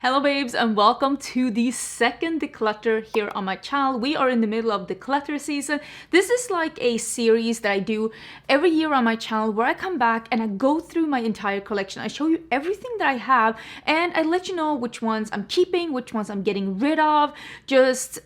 Hello babes and welcome to the second declutter here on my channel. We are in the middle of declutter season. This is like a series that I do every year on my channel where I come back and I go through my entire collection. I show you everything that I have and I let you know which ones I'm keeping, which ones I'm getting rid of, just,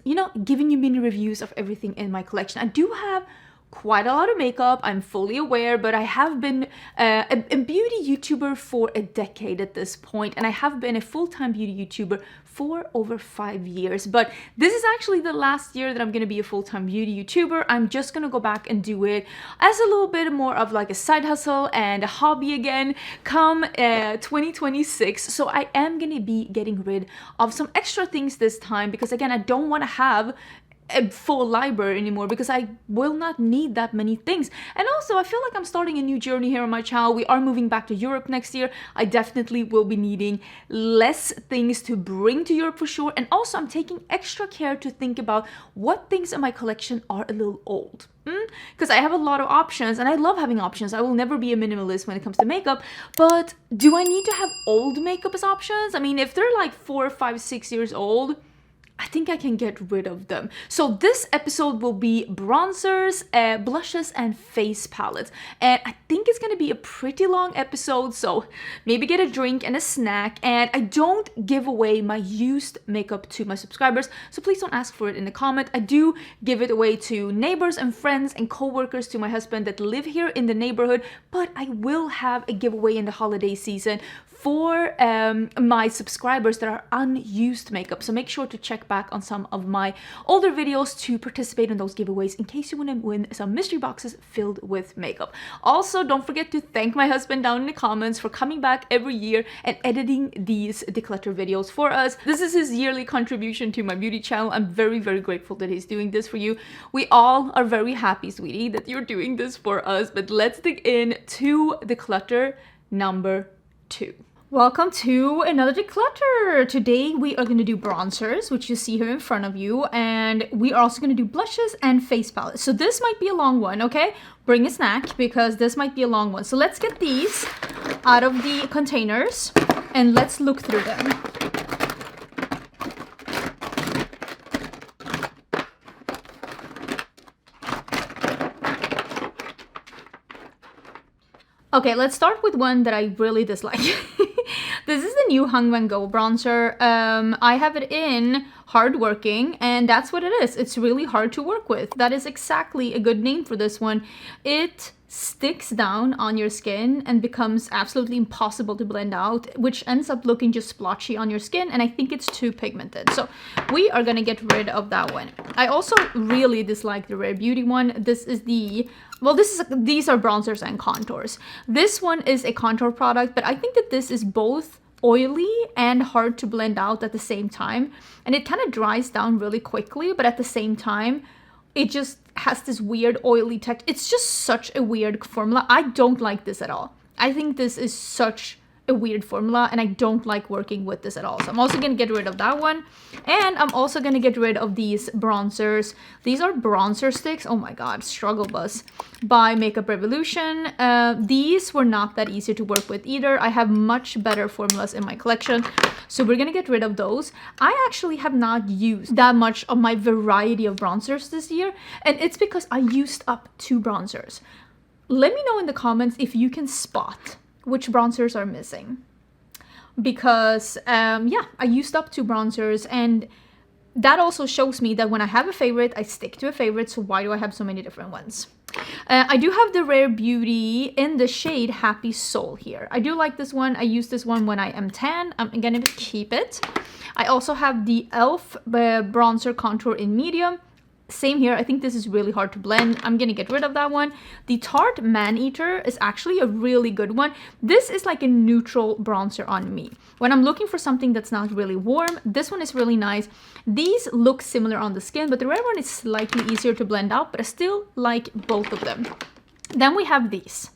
giving you mini reviews of everything in my collection. I do have quite a lot of makeup, I'm fully aware, but I have been a beauty YouTuber for a decade at this point, and I have been a full-time beauty YouTuber for over 5 years. But this is actually the last year that I'm gonna be a full-time beauty YouTuber. I'm just gonna go back and do it as a little bit more of like a side hustle and a hobby again come 2026. So I am gonna be getting rid of some extra things this time because again, I don't want to have a full library anymore because I will not need that many things. And also I feel like I'm starting a new journey here on my channel. We are moving back to Europe next year. I definitely will be needing less things to bring to Europe for sure. And also I'm taking extra care to think about what things in my collection are a little old. Because I have a lot of options and I love having options. I will never be a minimalist when it comes to makeup, but do I need to have old makeup as options? I mean, if they're like 4, 5, 6 years old, I think I can get rid of them. So this episode will be bronzers, blushes, and face palettes. And I think it's gonna be a pretty long episode, so maybe get a drink and a snack. And I don't give away my used makeup to my subscribers, so please don't ask for it in the comment. I do give it away to neighbors and friends and co-workers to my husband that live here in the neighborhood, but I will have a giveaway in the holiday season for my subscribers that are unused makeup. So make sure to check back on some of my older videos to participate in those giveaways in case you want to win some mystery boxes filled with makeup. Also, don't forget to thank my husband down in the comments for coming back every year and editing these declutter videos for us. This is his yearly contribution to my beauty channel. I'm very, very grateful that he's doing this for you. We all are very happy, sweetie, that you're doing this for us. But let's dig in to declutter number 2. Welcome to another declutter. Today we are going to do bronzers, which you see here in front of you, and we are also going to do blushes and face palettes. So this might be a long one, okay? Bring a snack because this might be a long one. So let's get these out of the containers and let's look through them. Okay, let's start with one that I really dislike. This is the new Hung Van Go bronzer. I have it in Hardworking, and that's what it is. It's really hard to work with. That is exactly a good name for this one. It sticks down on your skin and becomes absolutely impossible to blend out, which ends up looking just splotchy on your skin, and I think it's too pigmented. So we are gonna get rid of that one. I also really dislike the Rare Beauty one. This is the these are bronzers and contours. This one is a contour product, but I think that this is both oily and hard to blend out at the same time. And it kind of dries down really quickly, but at the same time, it just has this weird oily texture. It's just such a weird formula. I don't like this at all. I think this is such a weird formula and I don't like working with this at all. So I'm also going to get rid of that one. And I'm also going to get rid of these bronzers. These are bronzer sticks. Oh my god, struggle bus by Makeup Revolution. These were not that easy to work with either. I have much better formulas in my collection. So we're going to get rid of those. I actually have not used that much of my variety of bronzers this year. And it's because I used up 2 bronzers. Let me know in the comments if you can spot which bronzers are missing, because yeah, I used up 2 bronzers, and that also shows me that when I have a favorite, I stick to a favorite. So why do I have so many different ones? I do have the Rare Beauty in the shade Happy Soul here. I do like this one. I use this one when I am tan. I'm gonna keep it. I also have the e.l.f. bronzer contour in medium. Same here. I think this is really hard to blend. I'm gonna get rid of that one. The Tarte Man-Eater is actually a really good one. This is like a neutral bronzer on me. When I'm looking for something that's not really warm, this one is really nice. These look similar on the skin, but the red one is slightly easier to blend out, but I still like both of them. Then we have these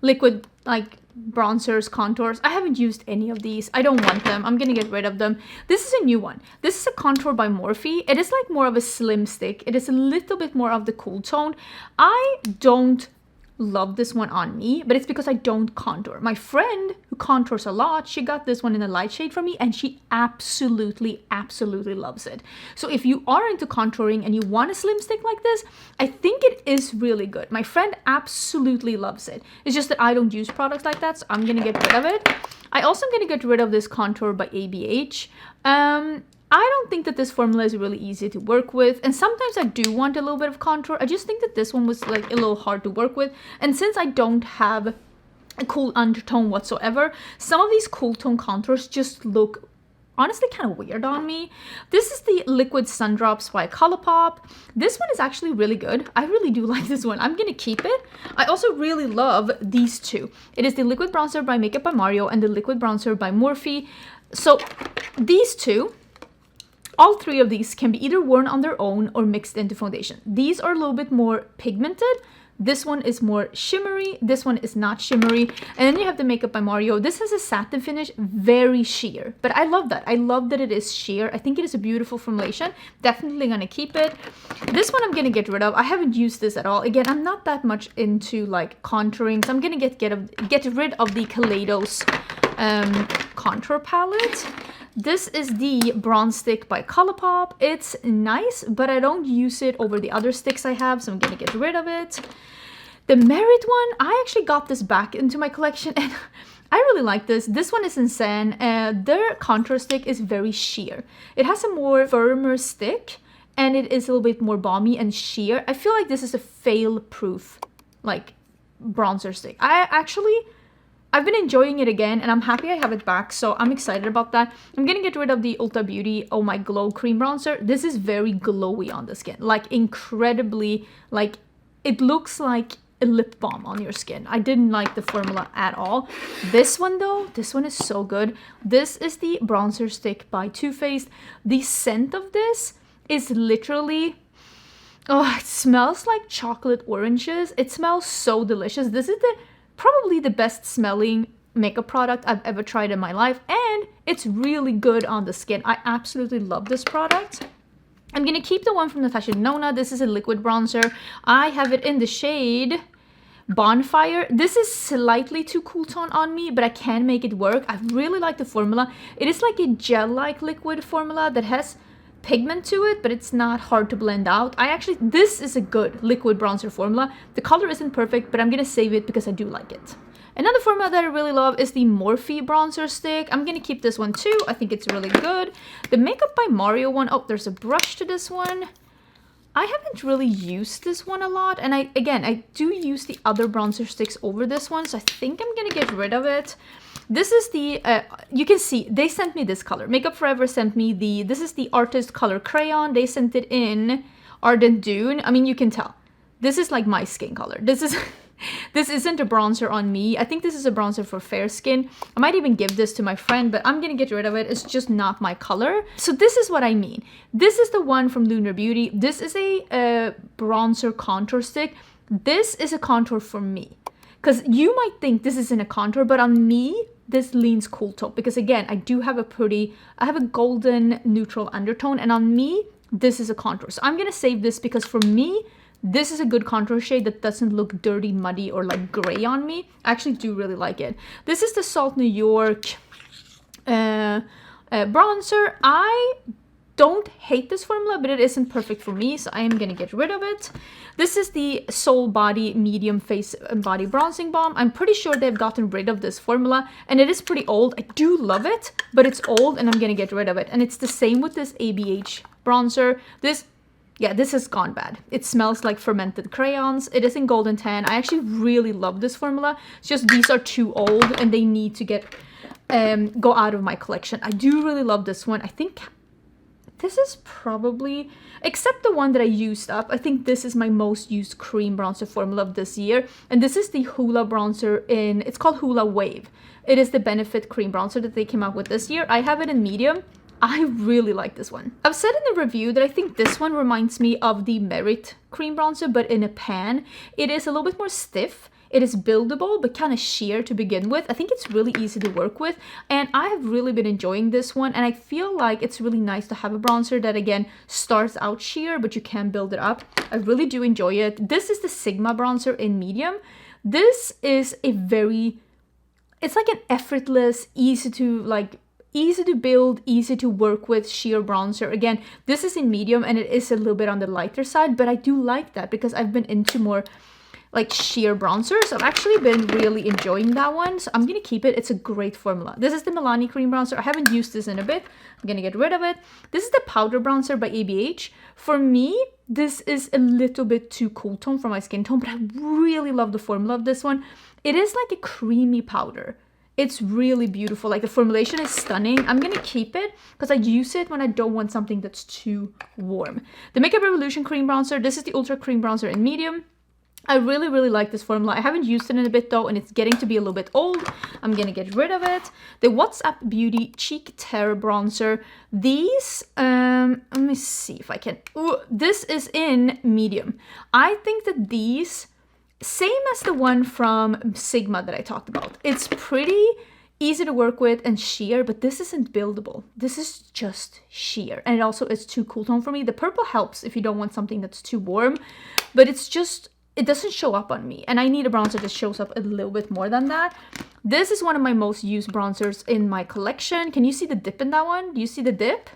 liquid like bronzers, contours. I haven't used any of these. I don't want them. I'm gonna get rid of them. This is a new one. This is a contour by Morphe. It is like more of a slim stick. It is a little bit more of the cool tone. I don't love this one on me, but it's because I don't contour. My friend who contours a lot, she got this one in a light shade from me and she absolutely loves it. So if you are into contouring and you want a slim stick like this, I think it is really good. My friend absolutely loves it. It's just that I don't use products like that, so I'm gonna get rid of it. I also am gonna get rid of this contour by ABH. I don't think that this formula is really easy to work with, and sometimes I do want a little bit of contour. I just think that this one was like a little hard to work with, and since I don't have a cool undertone whatsoever, some of these cool tone contours just look honestly kind of weird on me. This is the Liquid Sun Drops by Colourpop. This one is actually really good. I really do like this one. I'm gonna keep it. I also really love these two. It is the Liquid Bronzer by Makeup by Mario and the Liquid Bronzer by Morphe. So these two, all three of these can be either worn on their own or mixed into foundation. These are a little bit more pigmented. This one is more shimmery. This one is not shimmery. And then you have the Makeup by Mario. This has a satin finish, very sheer. But I love that. I love that it is sheer. I think it is a beautiful formulation. Definitely gonna keep it. This one I'm gonna get rid of. I haven't used this at all. Again, I'm not that much into like contouring, so I'm gonna get rid of the Kaleidos contour palette. This is the Bronze Stick by Colourpop. It's nice, but I don't use it over the other sticks I have, so I'm gonna get rid of it. The Merit one, I actually got this back into my collection, and I really like this. This one is insane. Their contour stick is very sheer. It has a more firmer stick, and it is a little bit more balmy and sheer. I feel like this is a fail-proof, like, bronzer stick. I've been enjoying it again, and I'm happy I have it back, so I'm excited about that. I'm gonna get rid of the Ulta Beauty Oh My Glow Cream Bronzer. This is very glowy on the skin, like incredibly, like it looks like a lip balm on your skin. I didn't like the formula at all. This one though, this one is so good. This is the bronzer stick by Too Faced. The scent of this is literally, oh, it smells like chocolate oranges. It smells so delicious. This is probably the best smelling makeup product I've ever tried in my life, and it's really good on the skin. I absolutely love this product. I'm gonna keep the one from Natasha Denona. This is a liquid bronzer. I have it in the shade Bonfire. This is slightly too cool tone on me, but I can make it work. I really like the formula. It is like a gel-like liquid formula that has pigment to it, but it's not hard to blend out. This is a good liquid bronzer formula. The color isn't perfect, but I'm gonna save it because I do like it. Another formula that I really love is the Morphe bronzer stick. I'm gonna keep this one too. I think it's really good. The Makeup by Mario one, oh, there's a brush to this one. I haven't really used this one a lot, and I do use the other bronzer sticks over this one, so I think I'm gonna get rid of it. This is the, you can see, they sent me this color. Makeup Forever sent me this is the Artist Color Crayon. They sent it in Ardent Dune. I mean, you can tell. This is like my skin color. This isn't a bronzer on me. I think this is a bronzer for fair skin. I might even give this to my friend, but I'm gonna get rid of it. It's just not my color. So this is what I mean. This is the one from Lunar Beauty. This is a bronzer contour stick. This is a contour for me. Because you might think this isn't a contour, but on me, this leans cool tone. Because again, I have a golden neutral undertone, and on me, this is a contour. So I'm gonna save this because for me, this is a good contour shade that doesn't look dirty, muddy, or like gray on me. I actually do really like it. This is the Salt New York bronzer. I don't hate this formula, but it isn't perfect for me, so I am gonna get rid of it. This is the Soul Body Medium Face and Body Bronzing Balm. I'm pretty sure they've gotten rid of this formula, and it is pretty old. I do love it, but it's old, and I'm gonna get rid of it. And it's the same with this ABH bronzer. This has gone bad. It smells like fermented crayons. It is in golden tan. I actually really love this formula. It's just these are too old, and they need to go out of my collection. I do really love this one. I think this is probably, except the one that I used up, I think this is my most used cream bronzer formula of this year. And this is the Hoola bronzer it's called Hoola Wave. It is the Benefit cream bronzer that they came out with this year. I have it in medium. I really like this one. I've said in the review that I think this one reminds me of the Merit cream bronzer, but in a pan. It is a little bit more stiff. It is buildable, but kind of sheer to begin with. I think it's really easy to work with, and I have really been enjoying this one, and I feel like it's really nice to have a bronzer that, again, starts out sheer, but you can build it up. I really do enjoy it. This is the Sigma bronzer in medium. This is a very, it's like an effortless, easy to build, easy to work with sheer bronzer. Again, this is in medium and it is a little bit on the lighter side, but I do like that because I've been into more like sheer bronzers. I've actually been really enjoying that one, so I'm gonna keep it. It's a great formula. This is the Milani cream bronzer. I haven't used this in a bit. I'm gonna get rid of it. This is the powder bronzer by ABH. For me, this is a little bit too cool tone for my skin tone, but I really love the formula of this one. It is like a creamy powder. It's really beautiful. Like the formulation is stunning. I'm gonna keep it because I use it when I don't want something that's too warm. The Makeup Revolution cream bronzer. This is the Ultra Cream Bronzer in medium. I really, really like this formula. I haven't used it in a bit though, and it's getting to be a little bit old. I'm gonna get rid of it. The WhatsApp Beauty Cheek Terror Bronzer. These, let me see if I can. Ooh, this is in medium. I think that these, same as the one from Sigma that I talked about. It's pretty easy to work with and sheer, but this isn't buildable. This is just sheer. And it also is too cool tone for me. The purple helps if you don't want something that's too warm, but it's just, it doesn't show up on me. And I need a bronzer that shows up a little bit more than that. This is one of my most used bronzers in my collection. Can you see the dip in that one? Do you see the dip?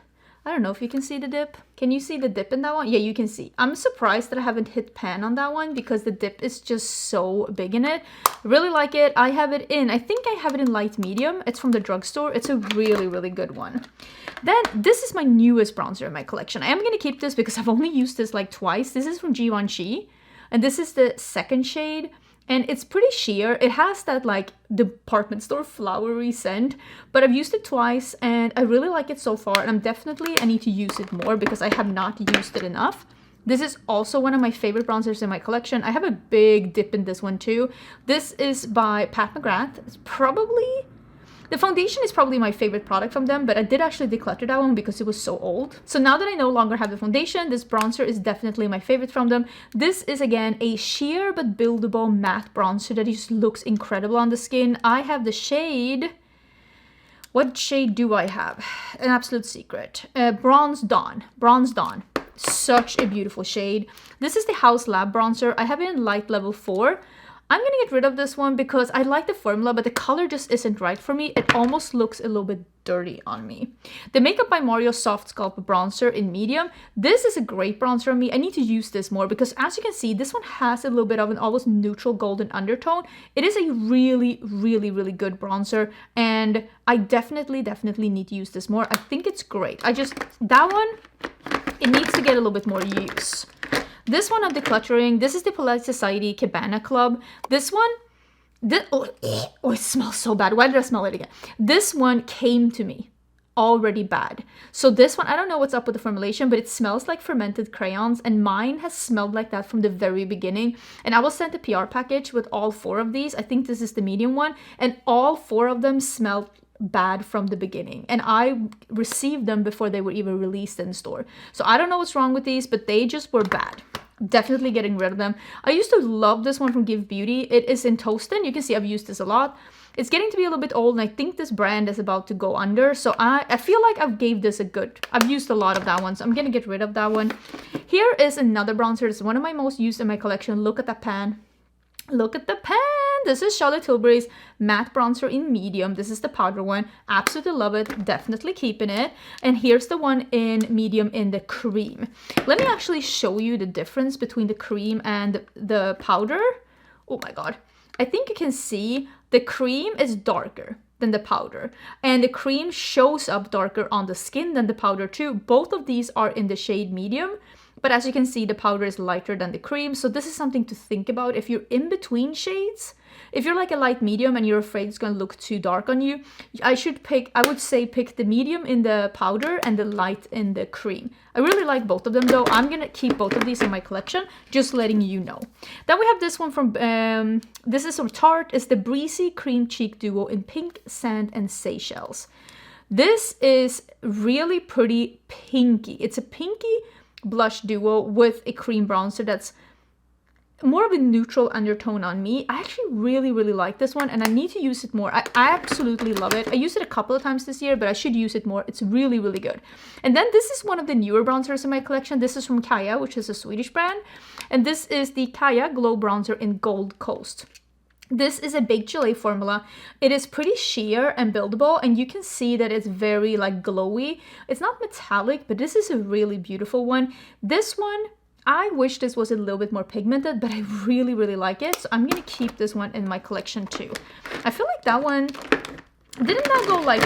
I don't know if you can see the dip. Can you see the dip in that one? Yeah, you can see. I'm surprised that I haven't hit pan on that one because the dip is just so big in it. Really like it. I have it in, I think I have it in light medium. It's from the drugstore. It's a really, really good one. Then this is my newest bronzer in my collection. I am going to keep this because I've only used this like twice. This is from Givenchy. And this is the second shade. And it's pretty sheer. It has that like department store flowery scent, but I've used it twice and I really like it so far. And I need to use it more because I have not used it enough. This is also one of my favorite bronzers in my collection. I have a big dip in this one too. This is by Pat McGrath. It's probably, the foundation is probably my favorite product from them, but I did actually declutter that one because it was so old. So now that I no longer have the foundation, this bronzer is definitely my favorite from them. This is again a sheer but buildable matte bronzer that just looks incredible on the skin. I have the shade, what shade do I have? An absolute secret. Bronze Dawn. Bronze Dawn. Such a beautiful shade. This is the House Lab bronzer. I have it in light level 4. I'm gonna get rid of this one because I like the formula, but the color just isn't right for me. It almost looks a little bit dirty on me. The Makeup by Mario Soft Sculpt Bronzer in medium. This is a great bronzer on me. I need to use this more because as you can see, this one has a little bit of an almost neutral golden undertone. It is a really, really, really good bronzer and I definitely need to use this more. I think it's great. That one, it needs to get a little bit more use. This one I'm decluttering. This is the Polite Society Cabana Club. This one, it smells so bad. Why did I smell it again? This one came to me already bad. So this one, I don't know what's up with the formulation, but it smells like fermented crayons and mine has smelled like that from the very beginning. And I was sent a PR package with all 4 of these. I think this is the medium one and all 4 of them smelled bad from the beginning and I received them before they were even released in store. So I don't know what's wrong with these, but they just were bad. Definitely getting rid of them. I used to love this one from Give Beauty. It is in Toastin. You can see I've used this a lot. It's getting to be a little bit old and I think this brand is about to go under. So I feel like I've used a lot of that one. So I'm gonna get rid of that one. Here is another bronzer. It's one of my most used in my collection. Look at that pan. Look at the pan. This is Charlotte Tilbury's matte bronzer in medium. This is the powder one. Absolutely love it. Definitely keeping it. And here's the one in medium in the cream. Let me actually show you the difference between the cream and the powder. Oh my god. I think you can see the cream is darker than the powder. And the cream shows up darker on the skin than the powder too. Both of these are in the shade medium. But as you can see, the powder is lighter than the cream. So this is something to think about if you're in between shades. If you're like a light medium and you're afraid it's going to look too dark on you, I would say pick the medium in the powder and the light in the cream. I really like both of them though. I'm going to keep both of these in my collection, just letting you know. Then we have this one from, this is from Tarte. It's the Breezy Cream Cheek Duo in Pink, Sand and Seychelles. This is really pretty pinky. It's a pinky blush duo with a cream bronzer that's more of a neutral undertone on me. I actually really like this one and I need to use it more. I absolutely love it. I used it a couple of times this year, but I should use it more. It's really good. And then this is one of the newer bronzers in my collection. This is from Kaja, which is a Swedish brand. And this is the Kaja Glow Bronzer in Gold Coast. This is a baked gelée formula. It is pretty sheer and buildable, and you can see that it's very like glowy. It's not metallic, but this is a really beautiful one. This one, I wish this was a little bit more pigmented, but I really, really like it. So I'm gonna keep this one in my collection too. I feel like that one, didn't that go like,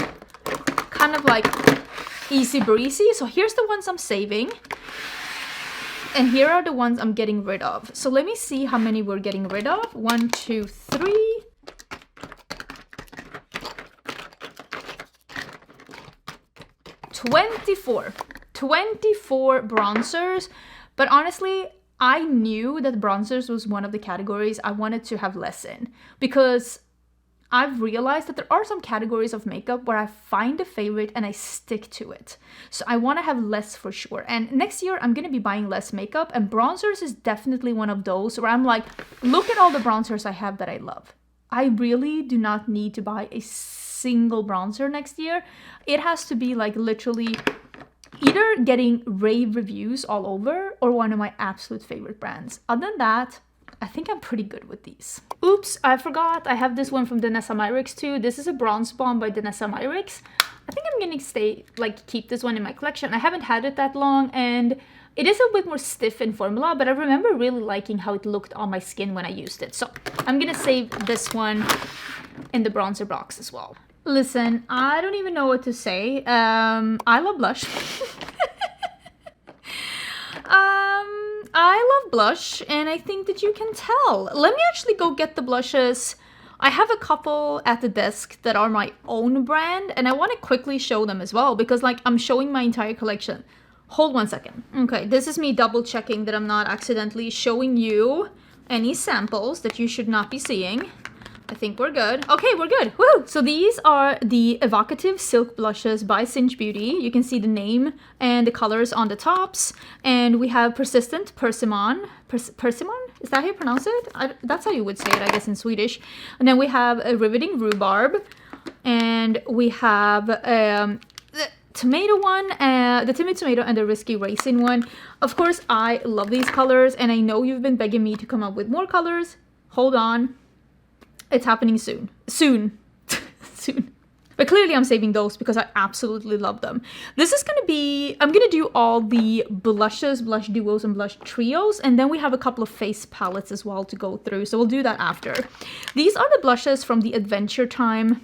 kind of like easy breezy? So here's the ones I'm saving. And here are the ones I'm getting rid of. So let me see how many we're getting rid of. 1, 2, 3. 24. 24 bronzers. But honestly, I knew that bronzers was one of the categories I wanted to have less in. Because I've realized that there are some categories of makeup where I find a favorite and I stick to it. So I want to have less for sure. And next year I'm going to be buying less makeup, and bronzers is definitely one of those where I'm like, look at all the bronzers I have that I love. I really do not need to buy a single bronzer next year. It has to be like literally either getting rave reviews all over or one of my absolute favorite brands. Other than that, I think I'm pretty good with these. Oops, I forgot. I have this one from Danessa Myricks too. This is a Bronze Bomb by Danessa Myricks. I think I'm gonna keep this one in my collection. I haven't had it that long, and it is a bit more stiff in formula, but I remember really liking how it looked on my skin when I used it. So I'm gonna save this one in the bronzer box as well. Listen, I don't even know what to say. I love blush. I love blush, and I think that you can tell. Let me actually go get the blushes. I have a couple at the desk that are my own brand, and I want to quickly show them as well, because like I'm showing my entire collection. Hold one second. Okay, this is me double checking that I'm not accidentally showing you any samples that you should not be seeing. I think we're good. Okay, we're good. Woo! So these are the Evocative Silk Blushes by Singe Beauty. You can see the name and the colors on the tops. And we have Persistent Persimmon. Persimmon? Is that how you pronounce it? That's how you would say it, I guess, in Swedish. And then we have a Riveting Rhubarb. And we have the tomato one, the Timid Tomato, and the Risky Raisin one. Of course, I love these colors, and I know you've been begging me to come up with more colors. Hold on. It's happening soon. Soon. Soon. But clearly I'm saving those because I absolutely love them. This is going to be... I'm going to do all the blushes, blush duos, and blush trios. And then we have a couple of face palettes as well to go through. So we'll do that after. These are the blushes from the Adventure Time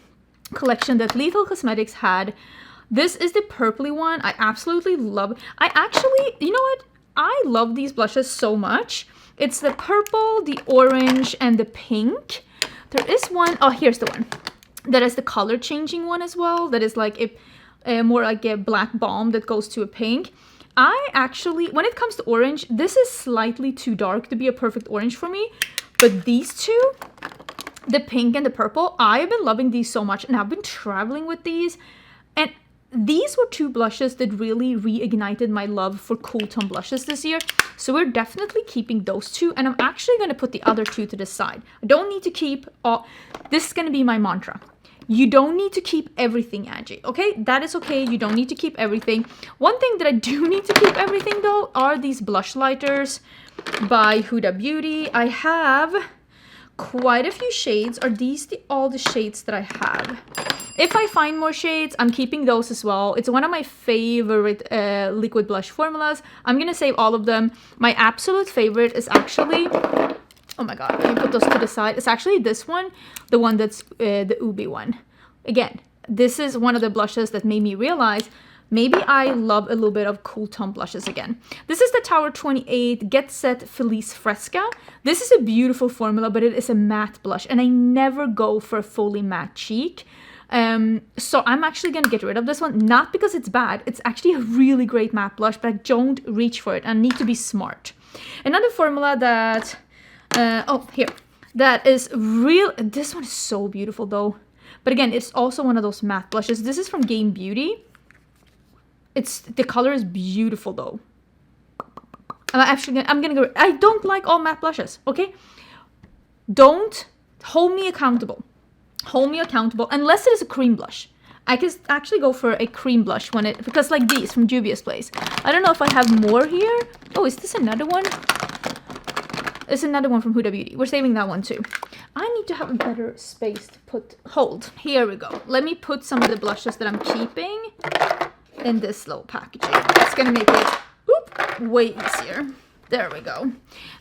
collection that Lethal Cosmetics had. This is the purpley one. I absolutely love... I actually... You know what? I love these blushes so much. It's the purple, the orange, and the pink. There is one, oh, here's the one. That is the color changing one as well. That is like a more like a black balm that goes to a pink. I actually, when it comes to orange, this is slightly too dark to be a perfect orange for me. But these two, the pink and the purple, I have been loving these so much. And I've been traveling with these. And these were two blushes that really reignited my love for cool tone blushes this year. So we're definitely keeping those two. And I'm actually going to put the other two to the side. I don't need to keep all... This is going to be my mantra. You don't need to keep everything, Angie. Okay? That is okay. You don't need to keep everything. One thing that I do need to keep everything, though, are these blush lighters by Huda Beauty. I have quite a few shades. Are these all the shades that I have? If I find more shades, I'm keeping those as well. It's one of my favorite liquid blush formulas. I'm gonna save all of them. My absolute favorite is actually... Oh my god, let me put those to the side. It's actually this one, the one that's the Ubi one. Again, this is one of the blushes that made me realize maybe I love a little bit of cool tone blushes again. This is the Tower 28 Get Set Felice Fresca. This is a beautiful formula, but it is a matte blush, and I never go for a fully matte cheek. So I'm actually going to get rid of this one, not because it's bad. It's actually a really great matte blush, but I don't reach for it. I need to be smart. Another formula that, oh, here, that is real. This one is so beautiful though. But again, it's also one of those matte blushes. This is from Game Beauty. The color is beautiful though. I'm gonna go. I don't like all matte blushes. Okay, don't hold me accountable. Hold me accountable unless it is a cream blush. I can actually go for a cream blush because like these from Juvia's Place. I don't know if I have more here. Oh, is this another one? It's another one from Huda Beauty. We're saving that one too. I need to have a better space to hold. Here we go. Let me put some of the blushes that I'm keeping in this little packaging. It's gonna make it way easier. There we go.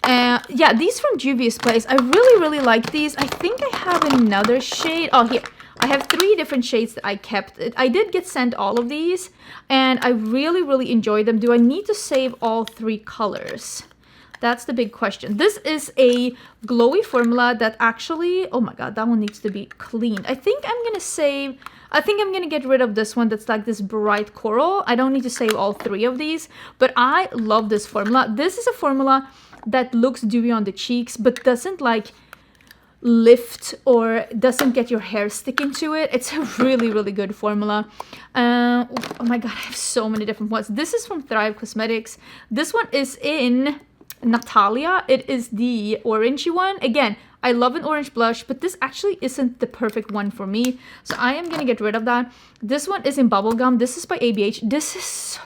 Yeah, these from Juvia's Place. I really like these. I think I have another shade. Oh, here. I have 3 different shades that I kept. I did get sent all of these, and I really enjoy them. Do I need to save all 3 colors? That's the big question. This is a glowy formula that actually, oh my god, that one needs to be cleaned. I think I'm gonna get rid of this one that's like this bright coral. I don't need to save all 3 of these, but I love this formula. This is a formula that looks dewy on the cheeks, but doesn't like lift or doesn't get your hair sticking to it. It's a really good formula. Oh my god, I have so many different ones. This is from Thrive Cosmetics. This one is in Natalia. It is the orangey one. Again, I love an orange blush, but this actually isn't the perfect one for me, so I am gonna get rid of that. This one is in Bubblegum. This is by ABH.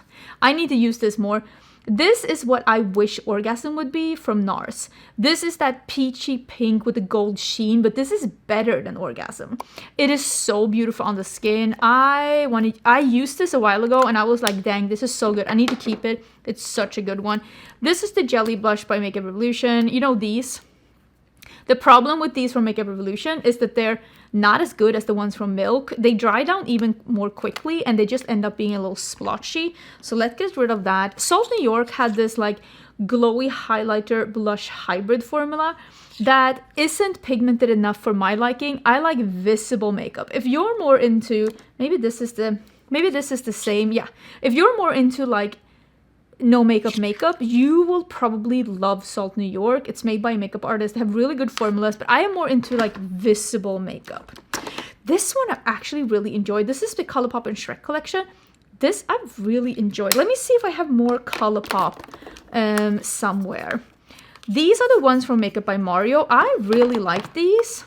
I need to use this more. This is what I wish Orgasm would be from NARS. This is that peachy pink with the gold sheen, but this is better than Orgasm. It is so beautiful on the skin. I used this a while ago and I was like, dang, this is so good. I need to keep it. It's such a good one. This is the Jelly Blush by Makeup Revolution. You know these? The problem with these from Makeup Revolution is that they're not as good as the ones from Milk. They dry down even more quickly and they just end up being a little splotchy. So let's get rid of that. Salt New York had this like glowy highlighter blush hybrid formula that isn't pigmented enough for my liking. I like visible makeup. If you're more into, maybe this is the same. Yeah. If you're more into like no makeup, you will probably love Salt New York. It's made by a makeup artist. They have really good formulas, but I am more into like visible makeup. This one I actually really enjoyed. This is the ColourPop and Shrek collection. This I've really enjoyed. Let me see if I have more ColourPop somewhere. These are the ones from Makeup by Mario. I really like these.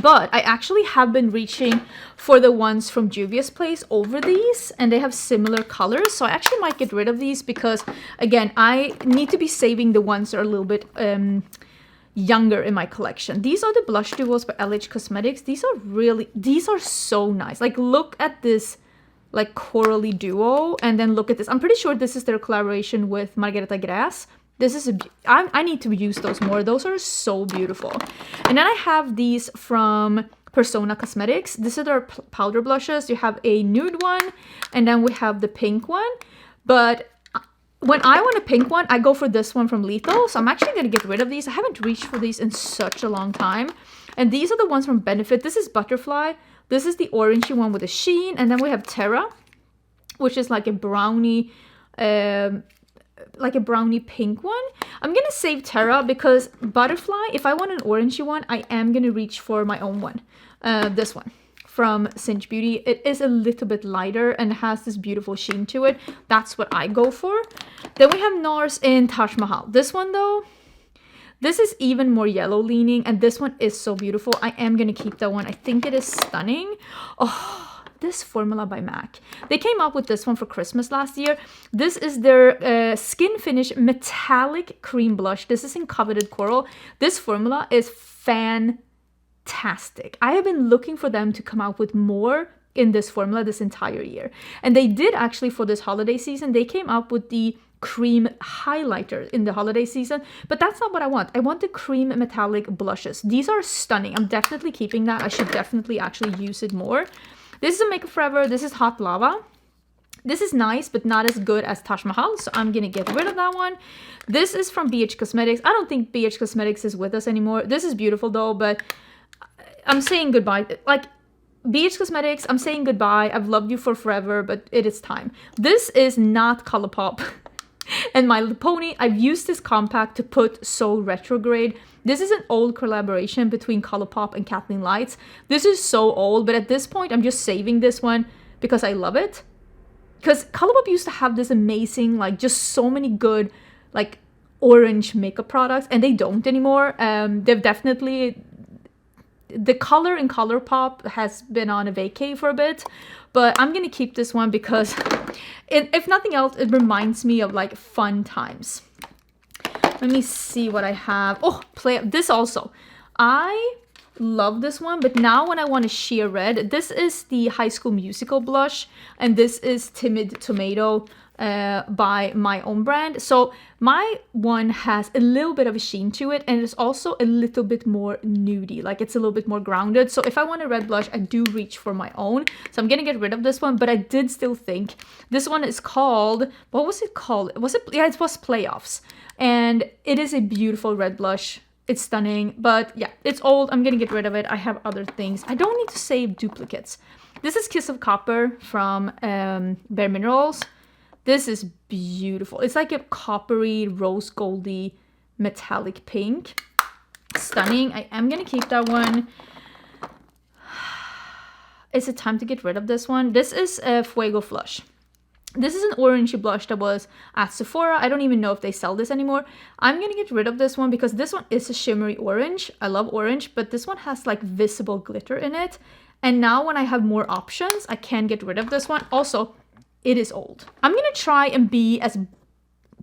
But I actually have been reaching for the ones from Juvia's Place over these, and they have similar colors. So I actually might get rid of these because, again, I need to be saving the ones that are a little bit younger in my collection. These are the blush duos by LH Cosmetics. These are so nice. Like, look at this like corally duo, and then look at this. I'm pretty sure this is their collaboration with Margareta Gras. This is I need to use those more. Those are so beautiful. And then I have these from Persona Cosmetics. These are their powder blushes. You have a nude one, and then we have the pink one. But when I want a pink one, I go for this one from Lethal. So I'm actually going to get rid of these. I haven't reached for these in such a long time. And these are the ones from Benefit. This is Butterfly. This is the orangey one with a sheen. And then we have Terra, which is like a brownie pink one. I'm gonna save Terra because Butterfly, if I want an orangey one, I am gonna reach for my own one. This one from Cinch Beauty. It is a little bit lighter and has this beautiful sheen to it. That's what I go for. Then we have NARS in Taj Mahal. This one though, this is even more yellow leaning, and this one is so beautiful. I am gonna keep that one. I think it is stunning. Oh, this formula by MAC. They came up with this one for Christmas last year. This is their Skin Finish Metallic Cream Blush. This is in Coveted Coral. This formula is fantastic. I have been looking for them to come out with more in this formula this entire year. And they did actually for this holiday season. They came up with the cream highlighter in the holiday season, but that's not what I want. I want the cream metallic blushes. These are stunning. I'm definitely keeping that. I should definitely actually use it more. This is a Makeup Forever. This is Hot Lava. This is nice, but not as good as Taj Mahal, so I'm gonna get rid of that one. This is from BH Cosmetics. I don't think BH Cosmetics is with us anymore. This is beautiful though, but I'm saying goodbye. Like, BH Cosmetics, I'm saying goodbye. I've loved you for forever, but it is time. This is not ColourPop and My Little Pony. I've used this compact to put So Retrograde. This is an old collaboration between ColourPop and Kathleen Lights. This is so old, but at this point, I'm just saving this one because I love it. Because ColourPop used to have this amazing, like, just so many good, like, orange makeup products, and they don't anymore. They've definitely... The color in ColourPop has been on a vacay for a bit, but I'm gonna keep this one because, if nothing else, it reminds me of, like, fun times. Let me see what I have. Oh, this also. I love this one, but now when I want a sheer red, this is the High School Musical blush, and this is Timid Tomato by my own brand. So my one has a little bit of a sheen to it, and it's also a little bit more nudie, like it's a little bit more grounded. So if I want a red blush, I do reach for my own. So I'm gonna get rid of this one, but I did still think this one is called, what was it called? Yeah, it was Playoffs, and it is a beautiful red blush. It's stunning, but yeah, it's old. I'm gonna get rid of it. I have other things. I don't need to save duplicates. This is Kiss of Copper from Bare Minerals. This is beautiful. It's like a coppery, rose goldy, metallic pink. Stunning. I am gonna keep that one. Is it time to get rid of this one? This is a Fuego Flush. This is an orangey blush that was at Sephora. I don't even know if they sell this anymore. I'm gonna get rid of this one because this one is a shimmery orange. I love orange, but this one has like visible glitter in it. And now when I have more options, I can get rid of this one. Also, it is old. I'm gonna try and be as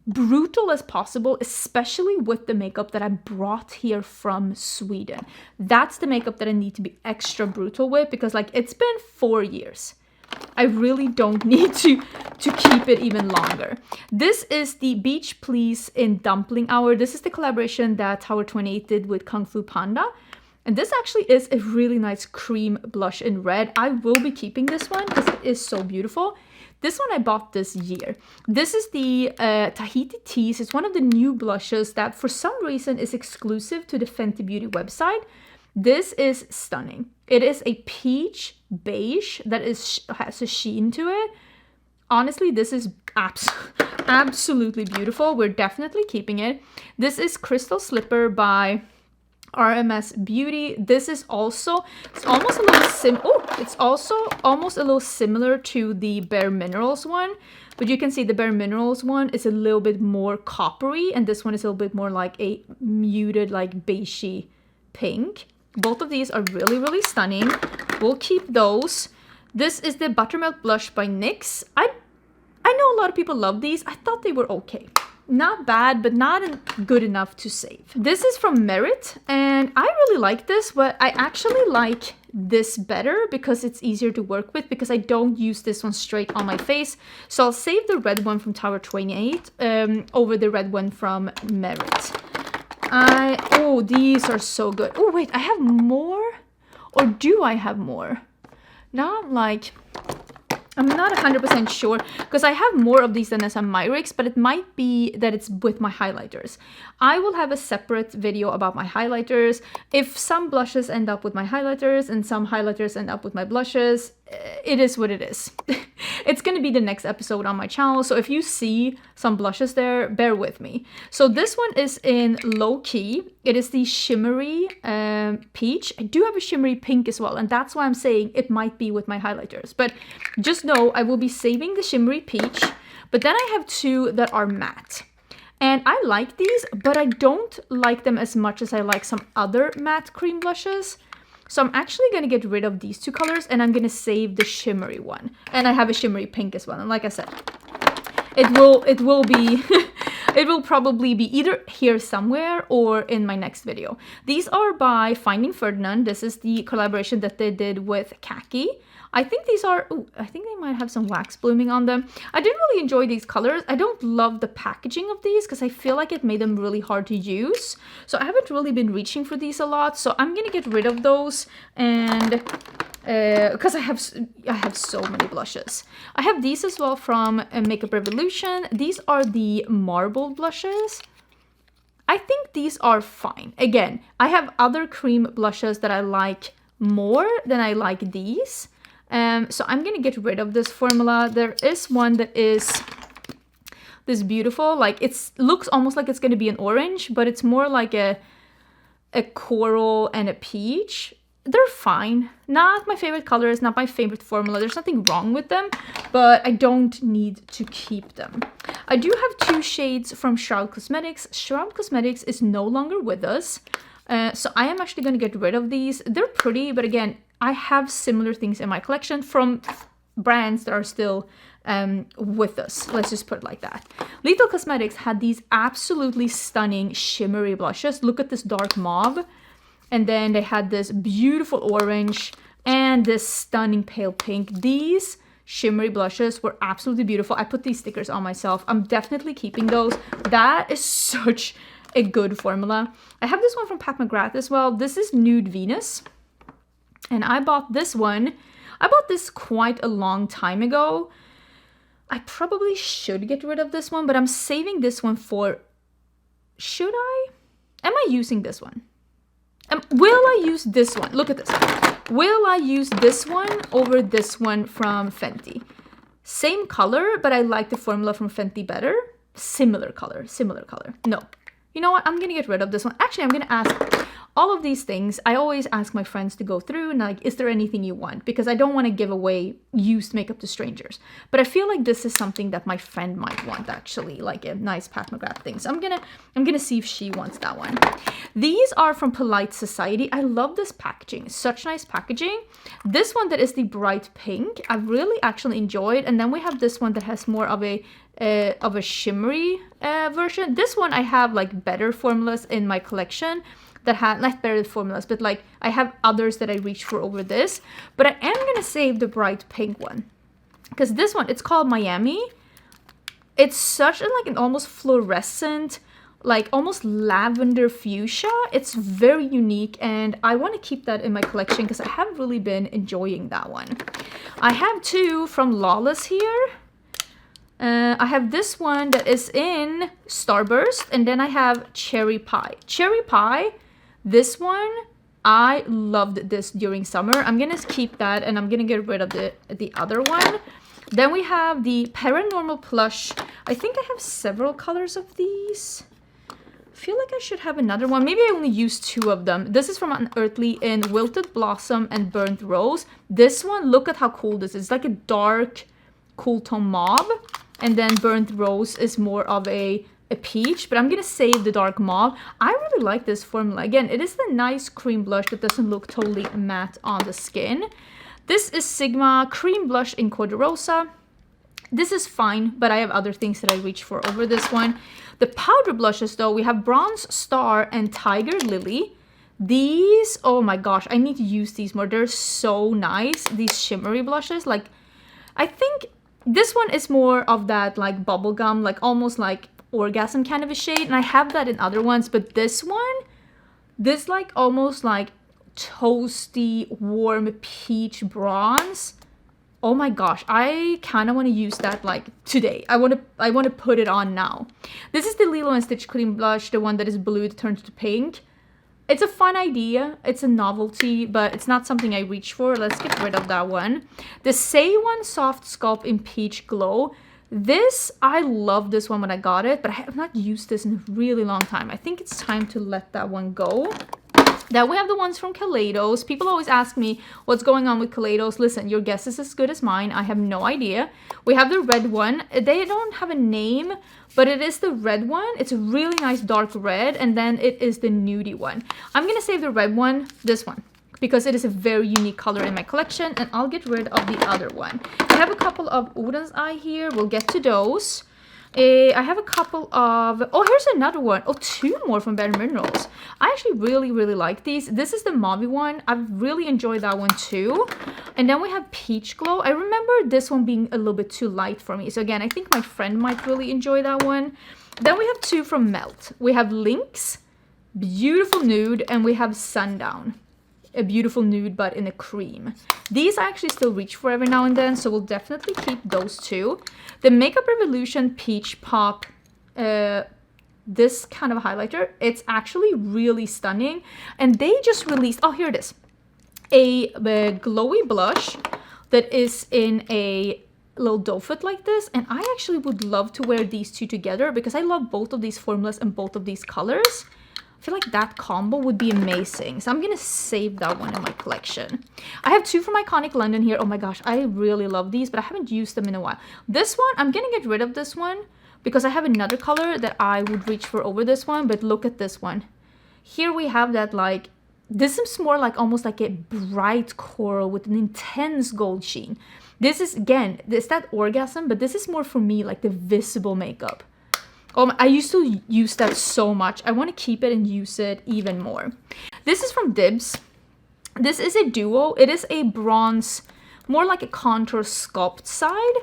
brutal as possible, especially with the makeup that I brought here from Sweden. That's the makeup that I need to be extra brutal with because like it's been 4 years. I really don't need to keep it even longer. This is the Beach Please in Dumpling Hour. This is the collaboration that Tower 28 did with Kung Fu Panda. And this actually is a really nice cream blush in red. I will be keeping this one because it is so beautiful. This one I bought this year. This is the Tahiti Tease. It's one of the new blushes that for some reason is exclusive to the Fenty Beauty website. This is stunning. It is a peach beige that has a sheen to it. Honestly, this is absolutely beautiful. We're definitely keeping it. This is Crystal Slipper by RMS Beauty. This is also, it's almost a little it's also almost a little similar to the Bare Minerals one, but you can see the Bare Minerals one is a little bit more coppery, and this one is a little bit more like a muted, like beigey pink. Both of these are really, really stunning. We'll keep those. This is the Buttermilk Blush by NYX. I know a lot of people love these. I thought they were okay. Not bad, but not good enough to save. This is from Merit, and I really like this, but I actually like this better because it's easier to work with because I don't use this one straight on my face. So I'll save the red one from Tower 28 over the red one from Merit. Oh, these are so good. Oh, wait, I have more? Or do I have more? Now I'm not 100% sure because I have more of these than some Myrix, but it might be that it's with my highlighters. I will have a separate video about my highlighters. If some blushes end up with my highlighters and some highlighters end up with my blushes, it is what it is. It's going to be the next episode on my channel, so if you see some blushes there, bear with me. So this one is in Low Key. It is the shimmery peach. I do have a shimmery pink as well, and that's why I'm saying it might be with my highlighters. But just know I will be saving the shimmery peach, but then I have two that are matte. And I like these, but I don't like them as much as I like some other matte cream blushes. So I'm actually going to get rid of these two colors, and I'm going to save the shimmery one. And I have a shimmery pink as well. And like I said, it will be it will probably be either here somewhere or in my next video. These are by Finding Ferdinand. This is the collaboration that they did with Khaki. I think these are, I think they might have some wax blooming on them. I did really enjoy these colors. I don't love the packaging of these because I feel like it made them really hard to use. So I haven't really been reaching for these a lot. So I'm going to get rid of those, and because I have so many blushes. I have these as well from Makeup Revolution. These are the marble blushes. I think these are fine. Again, I have other cream blushes that I like more than I like these. So I'm gonna get rid of this formula. There is one that is this beautiful, like it looks almost like it's gonna be an orange, but it's more like a coral and a peach. They're fine. Not my favorite colors, not my favorite formula. There's nothing wrong with them, but I don't need to keep them. I do have two shades from Gerard Cosmetics. Gerard Cosmetics is no longer with us. So I am actually going to get rid of these. They're pretty, but again, I have similar things in my collection from brands that are still with us. Let's just put it like that. Lethal Cosmetics had these absolutely stunning shimmery blushes. Look at this dark mauve. And then they had this beautiful orange and this stunning pale pink. These shimmery blushes were absolutely beautiful. I put these stickers on myself. I'm definitely keeping those. That is such a good formula. I have this one from Pat McGrath as well. This is Nude Venus. And I bought this one. I bought this quite a long time ago. I probably should get rid of this one, but I'm saving this one for... Should I? Am I using this one? Will I use this one? Look at this. Will I use this one over this one from Fenty? Same color, but I like the formula from Fenty better. Similar color. No. You know what? I'm gonna get rid of this one. Actually, I'm gonna ask all of these things. I always ask my friends to go through and like, is there anything you want? Because I don't want to give away used makeup to strangers. But I feel like this is something that my friend might want actually, like a nice Pat McGrath thing. So I'm gonna see if she wants that one. These are from Polite Society. I love this packaging. Such nice packaging. This one that is the bright pink, I really actually enjoyed. And then we have this one that has more of a shimmery version. This one I have like better formulas in my collection that have not better formulas, but like I have others that I reach for over this. But I am gonna save the bright pink one because this one, it's called Miami. It's such a, like an almost fluorescent, like almost lavender fuchsia. It's very unique and I want to keep that in my collection because I have really been enjoying that one. I have two from Lawless here. I have this one that is in Starburst, and then I have Cherry Pie. Cherry Pie, this one, I loved this during summer. I'm gonna keep that and I'm gonna get rid of the other one. Then we have the Paranormal Plush. I think I have several colors of these. I feel like I should have another one. Maybe I only used two of them. This is from Unearthly in Wilted Blossom and Burnt Rose. This one, look at how cool this is. It's like a dark, cool tone mauve. And then Burnt Rose is more of a peach, but I'm gonna save the dark mauve. I really like this formula. Again, it is a nice cream blush that doesn't look totally matte on the skin. This is Sigma Cream Blush in Eau de Rosa. This is fine, but I have other things that I reach for over this one. The powder blushes though, we have Bronze Star and Tiger Lily. These, oh my gosh, I need to use these more. They're so nice. These shimmery blushes, like, I think this one is more of that like bubblegum, like almost like orgasm kind of a shade. And I have that in other ones, but this one, this like almost like toasty, warm peach bronze. Oh my gosh, I kind of want to use that like today. I want to put it on now. This is the Lilo & Stitch Cream Blush, the one that is blue that turns to pink. It's a fun idea, it's a novelty, but it's not something I reach for. Let's get rid of that one. The Say One Soft Sculpt in Peach Glow. This, I love this one when I got it, but I have not used this in a really long time. I think it's time to let that one go. Then we have the ones from Kaleidos. People always ask me what's going on with Kaleidos. Listen, your guess is as good as mine. I have no idea. We have the red one. They don't have a name, but it is the red one. It's a really nice dark red, and then it is the nudie one. I'm gonna save the red one, this one, because it is a very unique color in my collection, and I'll get rid of the other one. I have a couple of Oden's Eye here. We'll get to those. I have a couple of... Oh, here's another one. Oh, two more from Bare Minerals. I actually really like these. This is the Mauve one. I've really enjoyed that one too. And then we have Peach Glow. I remember this one being a little bit too light for me. So again, I think my friend might really enjoy that one. Then we have two from Melt. We have Lynx, beautiful nude, and we have Sundown. A beautiful nude, but in a cream. These I actually still reach for every now and then, so we'll definitely keep those two. The Makeup Revolution Peach Pop, this kind of highlighter, it's actually really stunning. And they just released, oh, here it is. A glowy blush that is in a little doe foot like this. And I actually would love to wear these two together because I love both of these formulas and both of these colors. I feel like that combo would be amazing. So I'm going to save that one in my collection. I have two from Iconic London here. Oh my gosh, I really love these, but I haven't used them in a while. This one, I'm going to get rid of this one because I have another color that I would reach for over this one. But look at this one. Here we have that like, this is more like almost like a bright coral with an intense gold sheen. This is, again, it's that orgasm, but this is more for me like the visible makeup. I used to use that so much. I want to keep it and use it even more. This is from Dibs. This is a duo. It is a bronze, more like a contour sculpt side.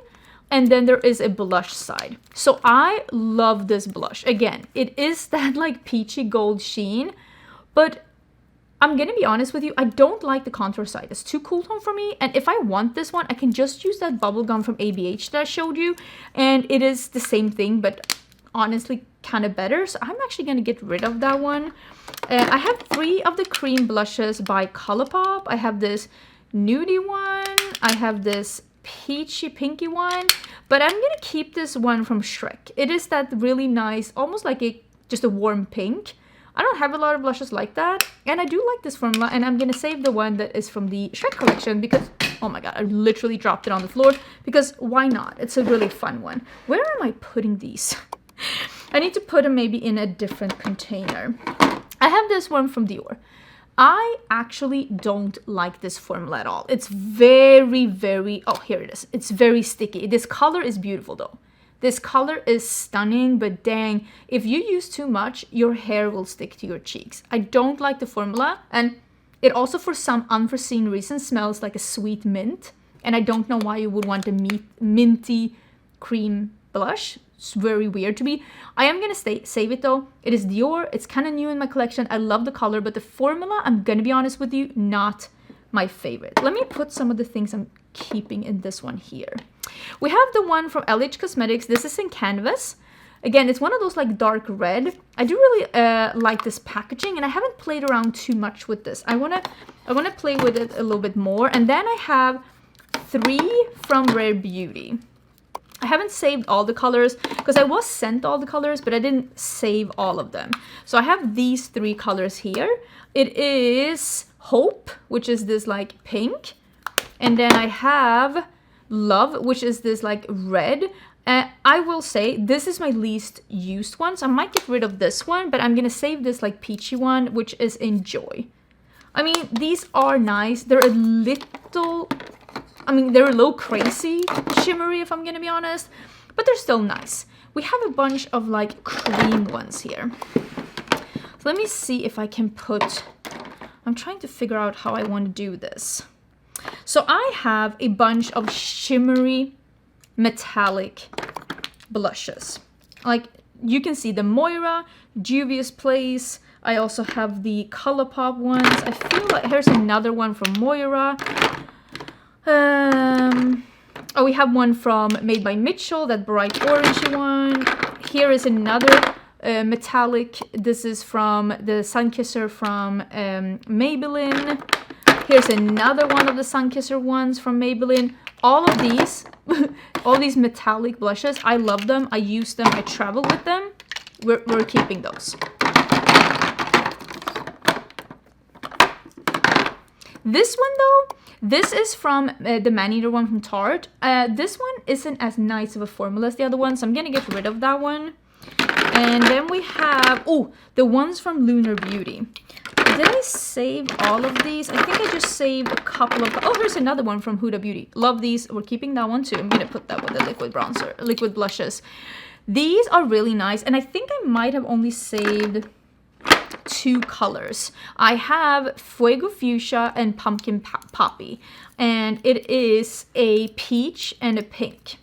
And then there is a blush side. So I love this blush. Again, it is that like peachy gold sheen, but I'm gonna be honest with you, I don't like the contour side. It's too cool tone for me. And if I want this one, I can just use that bubblegum from ABH that I showed you. And it is the same thing, but honestly kind of better. So I'm actually gonna get rid of that one. I have 3 of the cream blushes by Colourpop. I have this nudie one. I have this peachy pinky one, but I'm gonna keep this one from Shrek. It is that really nice, almost like just a warm pink. I don't have a lot of blushes like that, and I do like this formula, and I'm gonna save the one that is from the Shrek collection because, oh my god, I literally dropped it on the floor, because why not? It's a really fun one. Where am I putting these? I need to put them maybe in a different container. I have this one from Dior. I actually don't like this formula at all. It's very, very, oh, here it is. It's very sticky. This color is beautiful though. This color is stunning, but dang, if you use too much, your hair will stick to your cheeks. I don't like the formula, and it also for some unforeseen reason smells like a sweet mint, and I don't know why you would want a minty cream blush. It's very weird to me. I am gonna save it though. It is Dior. It's kind of new in my collection. I love the color, but the formula, I'm gonna be honest with you, not my favorite. Let me put some of the things I'm keeping in this one here. We have the one from LH Cosmetics. This is in canvas. Again, it's one of those like dark red. I do really like this packaging, and I haven't played around too much with this. I wanna play with it a little bit more. And then I have 3 from Rare Beauty. I haven't saved all the colors because I was sent all the colors, but I didn't save all of them. So I have these 3 colors here. It is Hope, which is this like pink. And then I have Love, which is this like red. I will say this is my least used one, so I might get rid of this one, but I'm gonna save this like peachy one, which is Enjoy. I mean, these are nice. They're a little... I mean, they're a little crazy shimmery, if I'm gonna be honest, but they're still nice. We have a bunch of like cream ones here. So let me see if I can put... I'm trying to figure out how I want to do this. So I have a bunch of shimmery metallic blushes. Like, you can see the Moira, Juvia's Place. I also have the Colourpop ones. I feel like here's another one from Moira. Oh, we have one from Made by Mitchell, that bright orangey one. Here is another metallic. This is from the Sunkisser from Maybelline. Here's another one of the Sunkisser ones from Maybelline. All of these, all these metallic blushes, I love them. I use them. I travel with them. We're keeping those. This one though, this is from the Man-Eater one from Tarte. This one isn't as nice of a formula as the other one, so I'm gonna get rid of that one. And then we have, oh, the ones from Lunar Beauty. Did I save all of these? I think I just saved a couple of, oh, here's another one from Huda Beauty. Love these, we're keeping that one too. I'm gonna put that with the liquid bronzer, liquid blushes. These are really nice, and I think I might have only saved 2 colors. I have Fuego Fuchsia and Pumpkin Poppy, and it is a peach and a pink.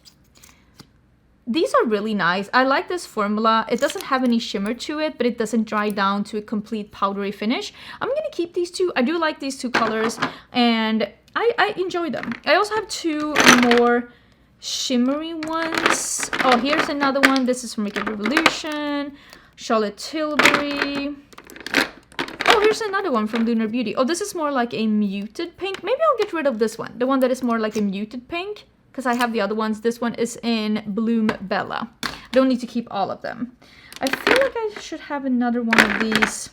These are really nice. I like this formula. It doesn't have any shimmer to it, but it doesn't dry down to a complete powdery finish. I'm gonna keep these 2. I do like these 2 colors, and I enjoy them. I also have 2 more shimmery ones. Oh, here's another one. This is from Makeup Revolution, Charlotte Tilbury. Oh, here's another one from Lunar Beauty. Oh, this is more like a muted pink. Maybe I'll get rid of this one. The one that is more like a muted pink, because I have the other ones. This one is in Bloom Bella. I don't need to keep all of them. I feel like I should have another one of these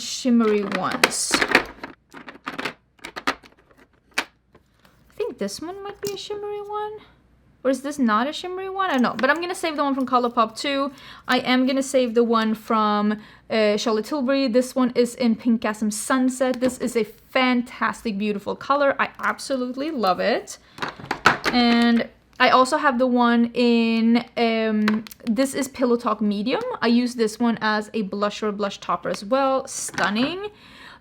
shimmery ones. I think this one might be a shimmery one. Or is this not a shimmery one? I don't know. But I'm going to save the one from Colourpop too. I am going to save the one from Charlotte Tilbury. This one is in Pinkasm Sunset. This is a fantastic, beautiful color. I absolutely love it. And I also have the one in, this is Pillow Talk Medium. I use this one as a blusher, blush topper as well. Stunning.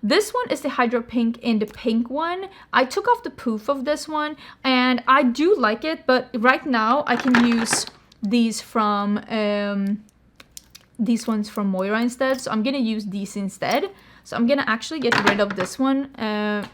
This one is the Hydra Pink in the pink one. I took off the poof of this one and I do like it, but right now I can use these from, these ones from Moira instead. So I'm gonna use these instead. So I'm gonna actually get rid of this one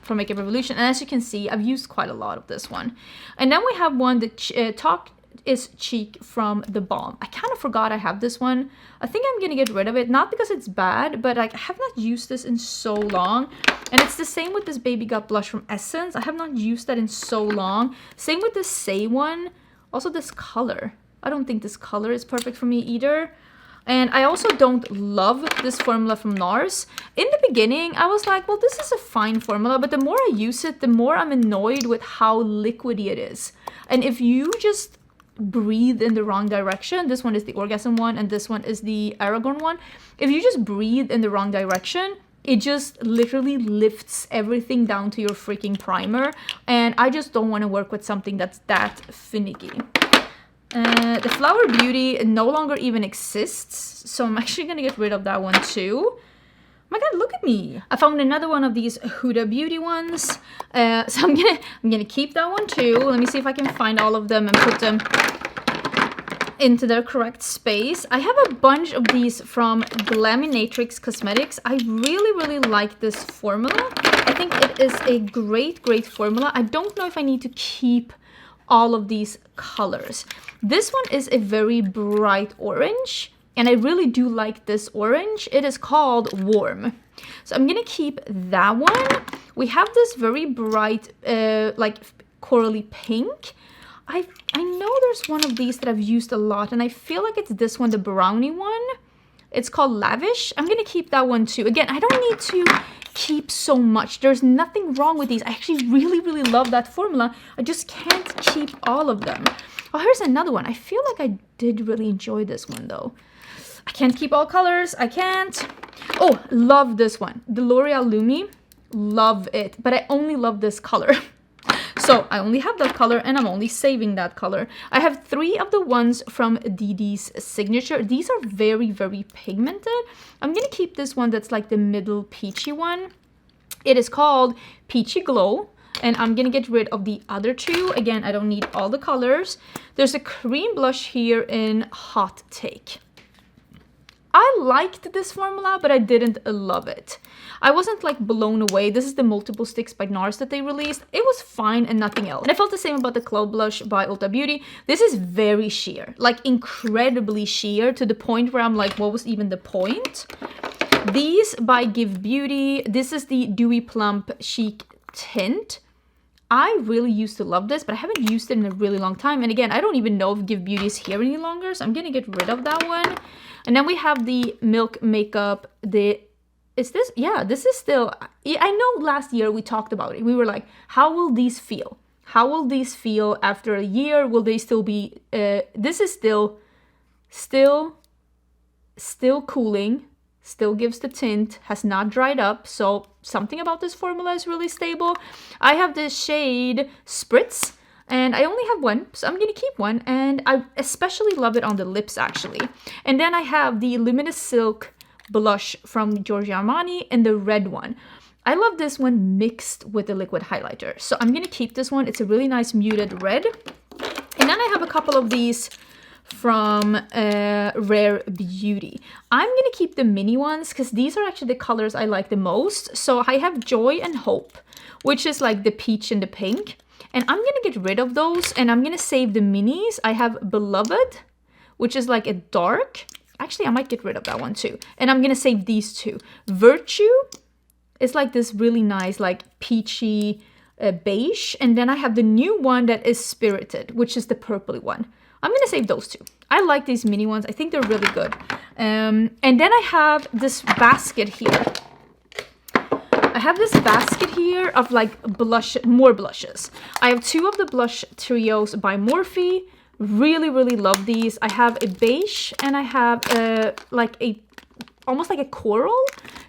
from Makeup Revolution. And as you can see, I've used quite a lot of this one. And then we have one that Talk is Cheek from The Balm. I kind of forgot I have this one. I think I'm gonna get rid of it, not because it's bad, but like, I have not used this in so long. And it's the same with this Baby Got Blush from Essence. I have not used that in so long. Same with this Say one. Also this color. I don't think this color is perfect for me either. And I also don't love this formula from NARS. In the beginning, I was like, well, this is a fine formula, but the more I use it, the more I'm annoyed with how liquidy it is. And if you just breathe in the wrong direction, this one is the Orgasm one, and this one is the Aragorn one. If you just breathe in the wrong direction, it just literally lifts everything down to your freaking primer. And I just don't want to work with something that's that finicky. The Flower Beauty no longer even exists, so I'm actually gonna get rid of that one too. Oh my god, look at me! I found another one of these Huda Beauty ones, so I'm gonna keep that one too. Let me see if I can find all of them and put them into their correct space. I have a bunch of these from Nomad Cosmetics. I really like this formula. I think it is a great formula. I don't know if I need to keep all of these colors. This one is a very bright orange, and I really do like this orange. It is called Warm. So I'm gonna keep that one. We have this very bright, like corally pink. I know there's one of these that I've used a lot, and I feel like it's this one, the brownie one. It's called Lavish. I'm gonna keep that one too. Again, I don't need to keep so much. There's nothing wrong with these. I actually really love that formula. I just can't keep all of them. Oh, here's another one. I feel like I did really enjoy this one though. I can't keep all colors. I can't. Oh, love this one. The L'Oreal Lumi. Love it. But I only love this color. So I only have that color and I'm only saving that color. I have 3 of the ones from DD's Signature. These are very pigmented. I'm gonna keep this one that's like the middle peachy one. It is called Peachy Glow. And I'm gonna get rid of the other 2. Again, I don't need all the colors. There's a cream blush here in Hot Take. I liked this formula, but I didn't love it. I wasn't like blown away. This is the Multiple Sticks by NARS that they released. It was fine and nothing else. And I felt the same about the Cloud Blush by Ulta Beauty. This is very sheer, like incredibly sheer, to the point where I'm like, what was even the point? These by Give Beauty. This is the Dewy Plump Chic Tint. I really used to love this, but I haven't used it in a really long time. And again, I don't even know if Give Beauty is here any longer, so I'm gonna get rid of that one. And then we have the Milk Makeup. Is this? Yeah, this is still, I know last year we talked about it. We were like, how will these feel? How will these feel after a year? Will they still be, this is still cooling. Still gives the tint, has not dried up, so something about this formula is really stable. I have this shade Spritz, and I only have one, so I'm gonna keep one, and I especially love it on the lips actually. And then I have the Luminous Silk blush from Giorgio Armani in the red one. I love this one mixed with the liquid highlighter, so I'm gonna keep this one. It's a really nice muted red. And then I have a couple of these from Rare Beauty. I'm gonna keep the mini ones because these are actually the colors I like the most. So I have Joy and Hope, which is like the peach and the pink. And I'm gonna get rid of those and I'm gonna save the minis. I have Beloved, which is like a dark. Actually, I might get rid of that one too. And I'm gonna save these 2. Virtue is like this really nice, like peachy beige. And then I have the new one that is Spirited, which is the purpley one. I'm gonna save those 2. I like these mini ones. I think they're really good. And then I have this basket here. I have this basket here of like more blushes. I have 2 of the blush trios by Morphe. Really love these. I have a beige and I have like a almost like a coral.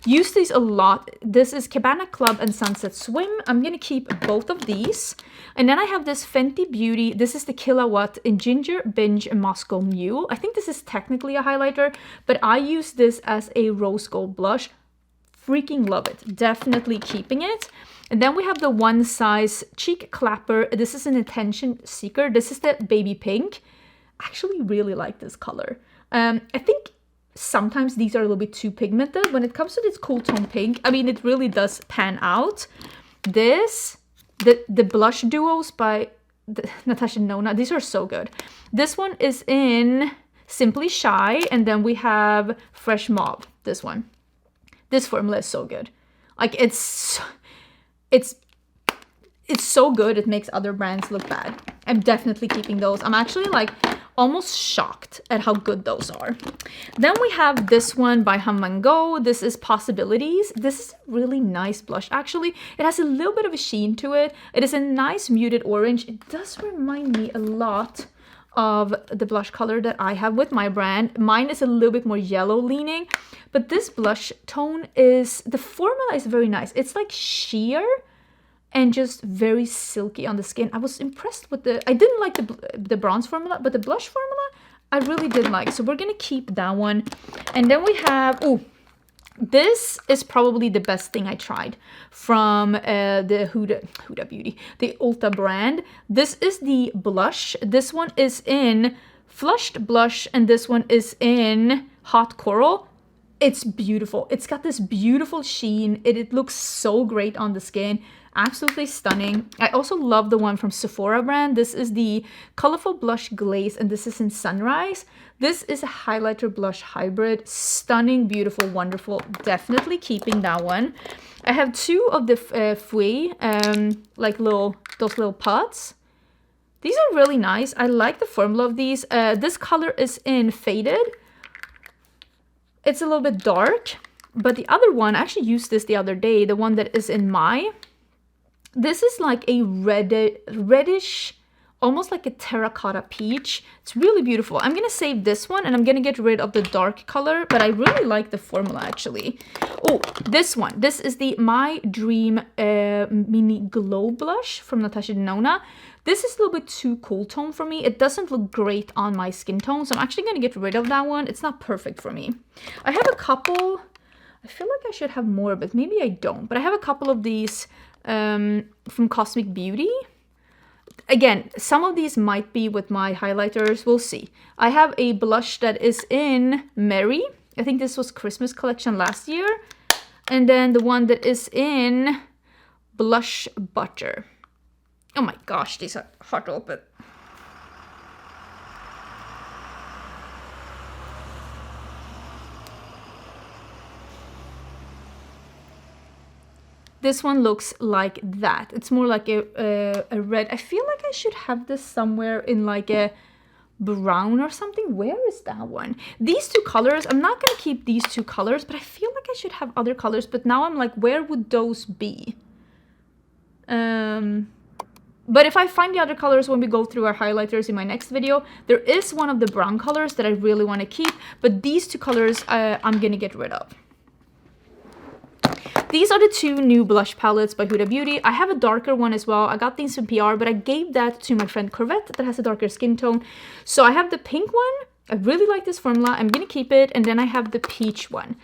Use these a lot. This is Cabana Club and Sunset Swim. I'm gonna keep both of these. And then I have this Fenty Beauty. This is the Kilowatt in Ginger, Binge, and Moscow Mule. I think this is technically a highlighter, but I use this as a rose gold blush. Freaking love it. Definitely keeping it. And then we have the One Size Cheek Clapper. This is an Attention Seeker. This is the baby pink. I actually really like this color. I think sometimes these are a little bit too pigmented. When it comes to this cool tone pink, I mean, it really does pan out. This, the blush duos by Natasha Denona, these are so good. This one is in Simply Shy, and then we have Fresh Mauve, this one. This formula is so good. Like, it's so good, it makes other brands look bad. I'm definitely keeping those. I'm actually like almost shocked at how good those are. Then we have this one by Hum & Go. This is Possibilities. This is a really nice blush, actually. It has a little bit of a sheen to it. It is a nice muted orange. It does remind me a lot of the blush color that I have with my brand. Mine is a little bit more yellow leaning, but this blush tone is, the formula is very nice. It's like sheer and just very silky on the skin. I was impressed with I didn't like the bronze formula, but the blush formula I really did like. So we're gonna keep that one. And then we have, this is probably the best thing I tried from the Huda Beauty, the Ulta brand. This is the blush. This one is in Flushed Blush, and this one is in Hot Coral. It's beautiful. It's got this beautiful sheen. It looks so great on the skin. Absolutely stunning. I also love the one from Sephora brand. This is the Colorful Blush Glaze, and this is in Sunrise. This is a highlighter blush hybrid. Stunning, beautiful, wonderful. Definitely keeping that one. I have two of the Fui, like those little pots. These are really nice. I like the formula of these. This color is in Faded. It's a little bit dark, but the other one, I actually used this the other day, the one that is in My. This is like a reddish, almost like a terracotta peach. It's really beautiful. I'm gonna save this one and I'm gonna get rid of the dark color, but I really like the formula actually. Oh, this one. This is the My Dream Mini Glow Blush from Natasha Denona. This is a little bit too cool tone for me. It doesn't look great on my skin tone, so I'm actually gonna get rid of that one. It's not perfect for me. I have a couple, I feel like I should have more, but maybe I don't. But I have a couple of these from Cosmic Beauty. Again, some of these might be with my highlighters. We'll see. I have a blush that is in Mary. I think this was Christmas collection last year. And then the one that is in Blush Butter. Oh my gosh, these are hard to open. This one looks like that. It's more like a red. I feel like I should have this somewhere in like a brown or something. Where is that one? These two colors, I'm not gonna keep these two colors, but I feel like I should have other colors. But now I'm like, where would those be? But if I find the other colors when we go through our highlighters in my next video, there is one of the brown colors that I really want to keep, but these two colors I'm gonna get rid of. These are the two new blush palettes by Huda Beauty. I have a darker one as well. I got these from PR, but I gave that to my friend Corvette that has a darker skin tone. So I have the pink one. I really like this formula. I'm gonna keep it. And then I have the peach one.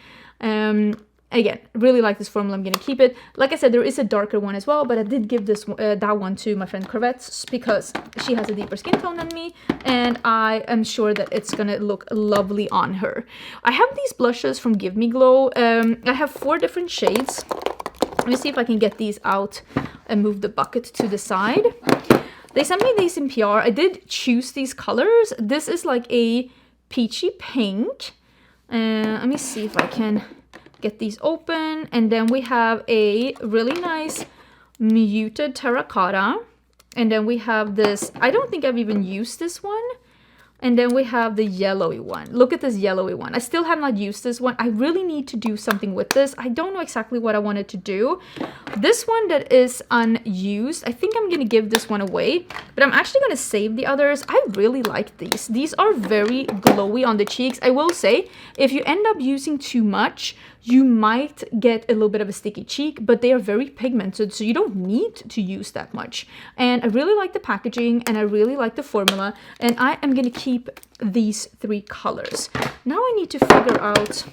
Again, really like this formula. I'm gonna keep it. Like I said, there is a darker one as well, but I did give this that one to my friend Corvette because she has a deeper skin tone than me, and I am sure that it's gonna look lovely on her. I have these blushes from Give Me Glow. I have 4 different shades. Let me see if I can get these out and move the bucket to the side. They sent me these in PR. I did choose these colors. This is like a peachy pink. Let me see if I can get these open. And then we have a really nice muted terracotta. And then we have this, I don't think I've even used this one. And then we have the yellowy one. Look at this yellowy one. I still have not used this one. I really need to do something with this. I don't know exactly what I wanted to do. This one that is unused, I think I'm going to give this one away. But I'm actually going to save the others. I really like these. These are very glowy on the cheeks. I will say, if you end up using too much, you might get a little bit of a sticky cheek, but they are very pigmented, so you don't need to use that much. And I really like the packaging, and I really like the formula, and I am going to keep these 3 colors. Now I need to figure out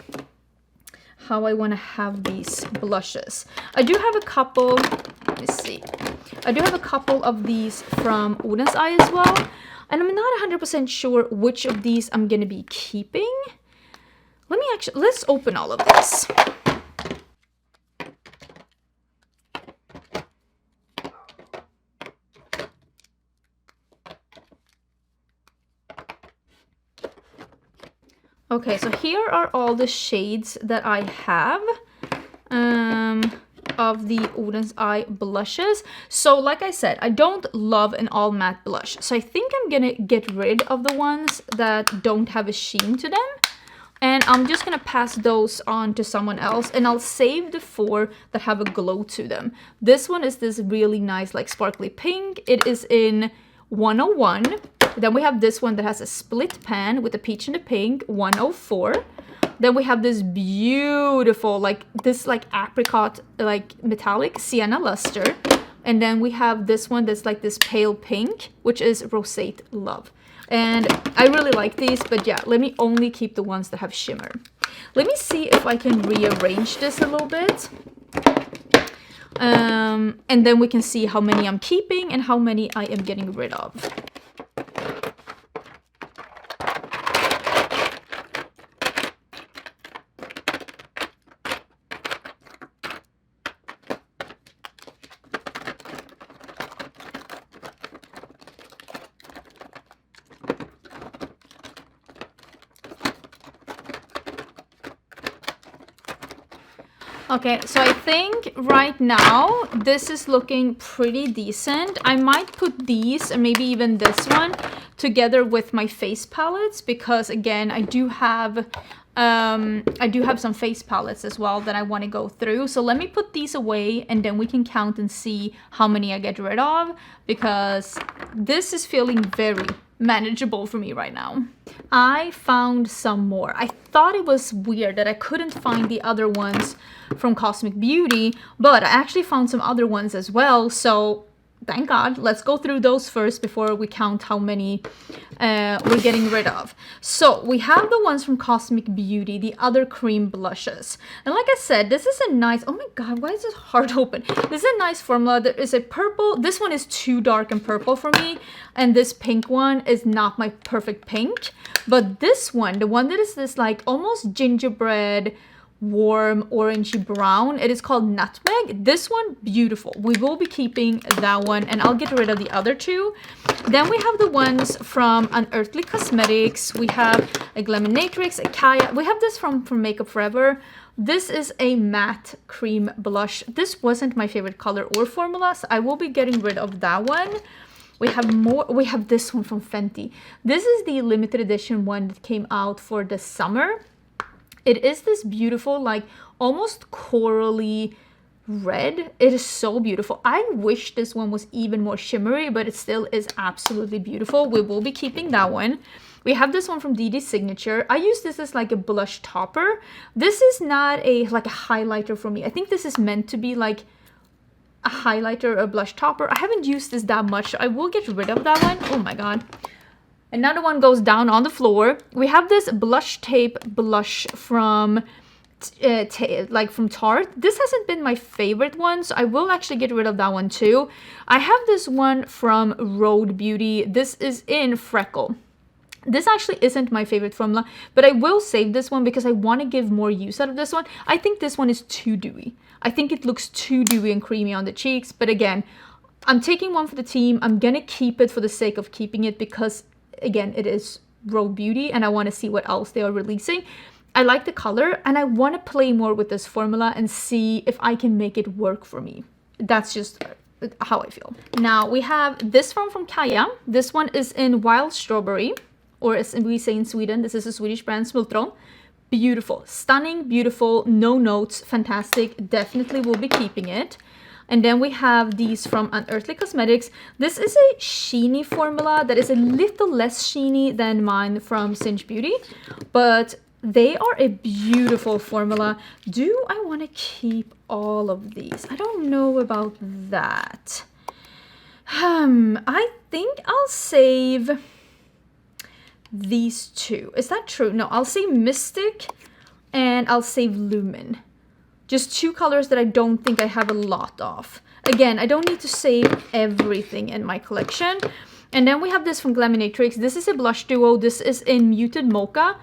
how I want to have these blushes. I do have a couple, let me see. I do have a couple of these from Oden's Eye as well, and I'm not 100% sure which of these I'm going to be keeping. Let's open all of this. Okay, so here are all the shades that I have of the Oden's Eye blushes. So like I said, I don't love an all matte blush. So I think I'm gonna get rid of the ones that don't have a sheen to them. And I'm just gonna pass those on to someone else, and I'll save the 4 that have a glow to them. This one is this really nice like sparkly pink. It is in 101. Then we have this one that has a split pan with the peach and the pink, 104. Then we have this beautiful like apricot like metallic sienna luster. And then we have this one that's like this pale pink, which is Rosate Love. And I really like these, but yeah, let me only keep the ones that have shimmer. Let me see if I can rearrange this a little bit. And then we can see how many I'm keeping and how many I am getting rid of. Okay, so I think right now this is looking pretty decent. I might put these and maybe even this one together with my face palettes, because again, I do have some face palettes as well that I want to go through. So let me put these away and then we can count and see how many I get rid of, because this is feeling very manageable for me right now. I found some more. I thought it was weird that I couldn't find the other ones from Cosmic Beauty, but I actually found some other ones as well, so thank God. Let's go through those first before we count how many we're getting rid of. So we have the ones from Cosmic Beauty, the other cream blushes. And like I said, this is a nice, oh my God, why is this hard open? This is a nice formula. There is a purple. This one is too dark and purple for me. And this pink one is not my perfect pink. But this one, the one that is this like almost gingerbread, warm orangey brown, it is called Nutmeg. This one, beautiful. We will be keeping that one, and I'll get rid of the other 2. Then we have the ones from Unearthly Cosmetics. We have a Glaminatrix, a Kaya. We have this from Makeup Forever. This is a matte cream blush. This wasn't my favorite color or formula, so I will be getting rid of that one. We have more. We have this one from Fenty. This is the limited edition one that came out for the summer. It is this beautiful, like almost corally red. It is so beautiful. I wish this one was even more shimmery, but it still is absolutely beautiful. We will be keeping that one. We have this one from DD Signature. I use this as like a blush topper. This is not like a highlighter for me. I think this is meant to be like a highlighter or a blush topper. I haven't used this that much, so I will get rid of that one. Oh my God. Another one goes down on the floor. We have this blush tape blush from Tarte. This hasn't been my favorite one, so I will actually get rid of that one too. I have this one from Rode Beauty. This is in Freckle. This actually isn't my favorite formula, but I will save this one because I want to give more use out of this one. I think this one is too dewy. I think it looks too dewy and creamy on the cheeks, but again, I'm taking one for the team. I'm gonna keep it for the sake of keeping it because again, it is Rode Beauty and I want to see what else they are releasing. I like the color and I want to play more with this formula and see if I can make it work for me. That's just how I feel. Now we have this one from Kaya. This one is in Wild Strawberry. or as we say in Sweden, this is a Swedish brand, Smultron. Beautiful, stunning, beautiful, no notes, fantastic. Definitely will be keeping it. And then we have these from Unearthly Cosmetics. This is a sheeny formula that is a little less sheeny than mine from Cinch Beauty, but they are a beautiful formula. Do I want to keep all of these? I don't know about that. I think I'll save these two. Is that true? No, I'll save Mystic and I'll save Lumen. Just two colors that I don't think I have a lot of. Again, I don't need to save everything in my collection. And then we have this from Glaminatrix. This is a blush duo. This is in Muted Mocha.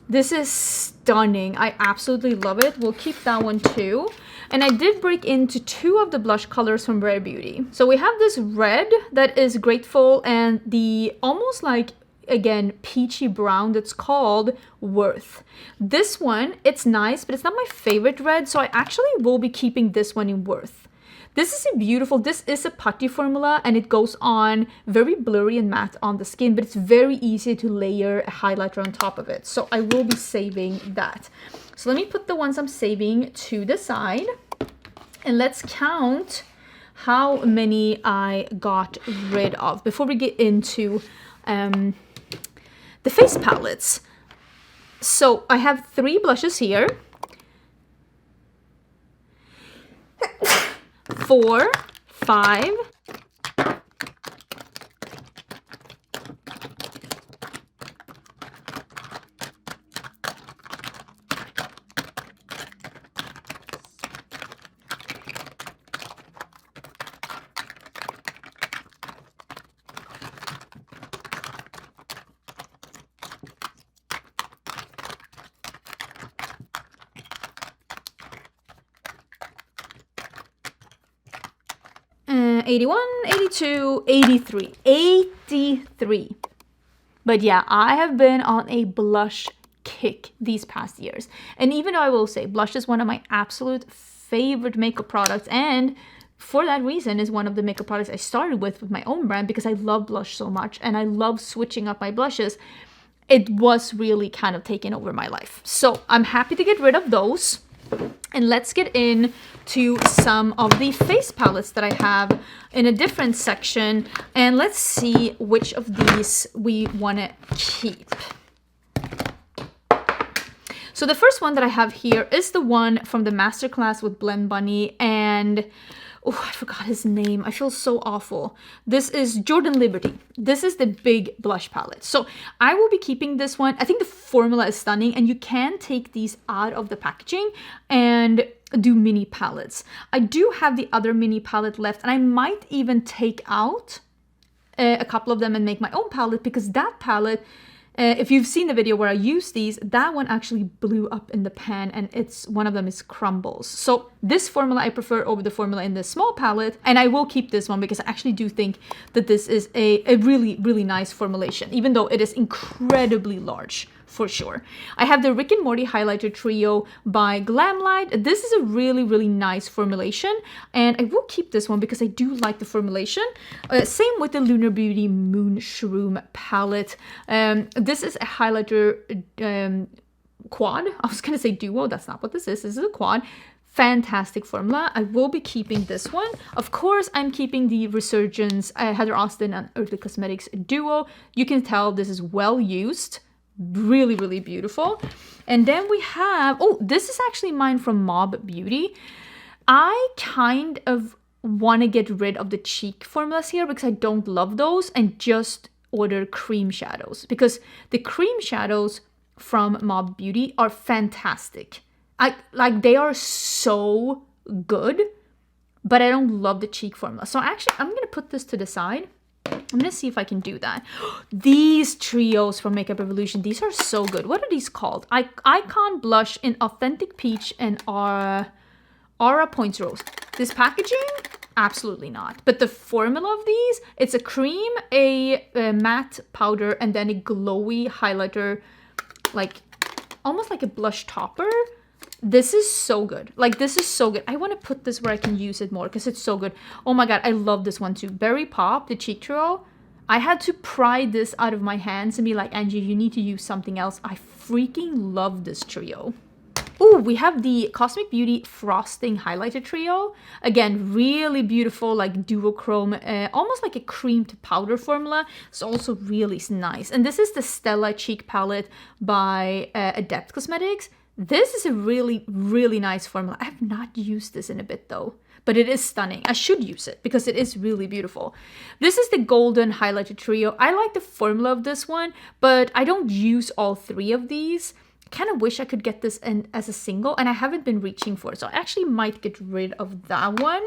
This is stunning. I absolutely love it. We'll keep that one too. And I did break into two of the blush colors from Rare Beauty. So we have this red that is Grateful and the almost like, again, peachy brown that's called Worth. This one, it's nice, but it's not my favorite red, so I actually will be keeping this one in Worth. This is a beautiful, this is a putty formula and it goes on very blurry and matte on the skin, but it's very easy to layer a highlighter on top of it. So I will be saving that. So let me put the ones I'm saving to the side and let's count how many I got rid of before we get into the face palettes. So I have 3 blushes here. 4, 5, 81, 82, 83. 83. But yeah, I have been on a blush kick these past years. And even though I will say blush is one of my absolute favorite makeup products, and for that reason is one of the makeup products I started with my own brand because I love blush so much and I love switching up my blushes, it was really kind of taking over my life. So I'm happy to get rid of those. And let's get into some of the face palettes that I have in a different section. And let's see which of these we want to keep. So the first one that I have here is the one from the masterclass with Blend Bunny. And oh, I forgot his name. I feel so awful. This is Jordan Liberty. This is the big blush palette. So I will be keeping this one. I think the formula is stunning and you can take these out of the packaging and do mini palettes. I do have the other mini palette left and I might even take out a couple of them and make my own palette because that palette, if you've seen the video where I use these, that one actually blew up in the pan and it's one of them is Crumbles. So this formula I prefer over the formula in the small palette and I will keep this one because I actually do think that this is a really, really nice formulation, even though it is incredibly large for sure. I have the Rick and Morty Highlighter Trio by Glamlight. This is a really, really nice formulation and I will keep this one because I do like the formulation. Same with the Lunar Beauty Moon Shroom palette. This is a highlighter quad. I was gonna say duo, that's not what this is. This is a quad. Fantastic formula. I will be keeping this one. Of course, I'm keeping the Resurgence Heather Austin and Earthly Cosmetics duo. You can tell this is well used. Really, really beautiful. And then we have, oh, this is actually mine from Mob Beauty. I kind of want to get rid of the cheek formulas here because I don't love those and just order cream shadows because the cream shadows from Mob Beauty are fantastic. They are so good, but I don't love the cheek formula. So actually, I'm going to put this to the side. I'm gonna see if I can do that. These trios from Makeup Revolution, these are so good. What are these called? Icon Blush in Authentic Peach and Aura Points Rose. This packaging? Absolutely not. But the formula of these, it's a cream, a matte powder, and then a glowy highlighter, like almost like a blush topper. This is so good. Like, this is so good. I want to put this where I can use it more because it's so good. Oh my god, I love this one too. Berry Pop, the cheek trio. I had to pry this out of my hands and be like, Angie, you need to use something else. I freaking love this trio. Ooh, we have the Cosmic Beauty Frosting Highlighter Trio. Again, really beautiful, like duochrome, almost like a cream to powder formula. It's also really nice. And this is the Stella Cheek Palette by Adept Cosmetics. This is a really, really nice formula. I have not used this in a bit though, but it is stunning. I should use it because it is really beautiful. This is the Golden Highlighter Trio. I like the formula of this one, but I don't use all three of these. Kind of wish I could get this in as a single, and I haven't been reaching for it, so I actually might get rid of that one.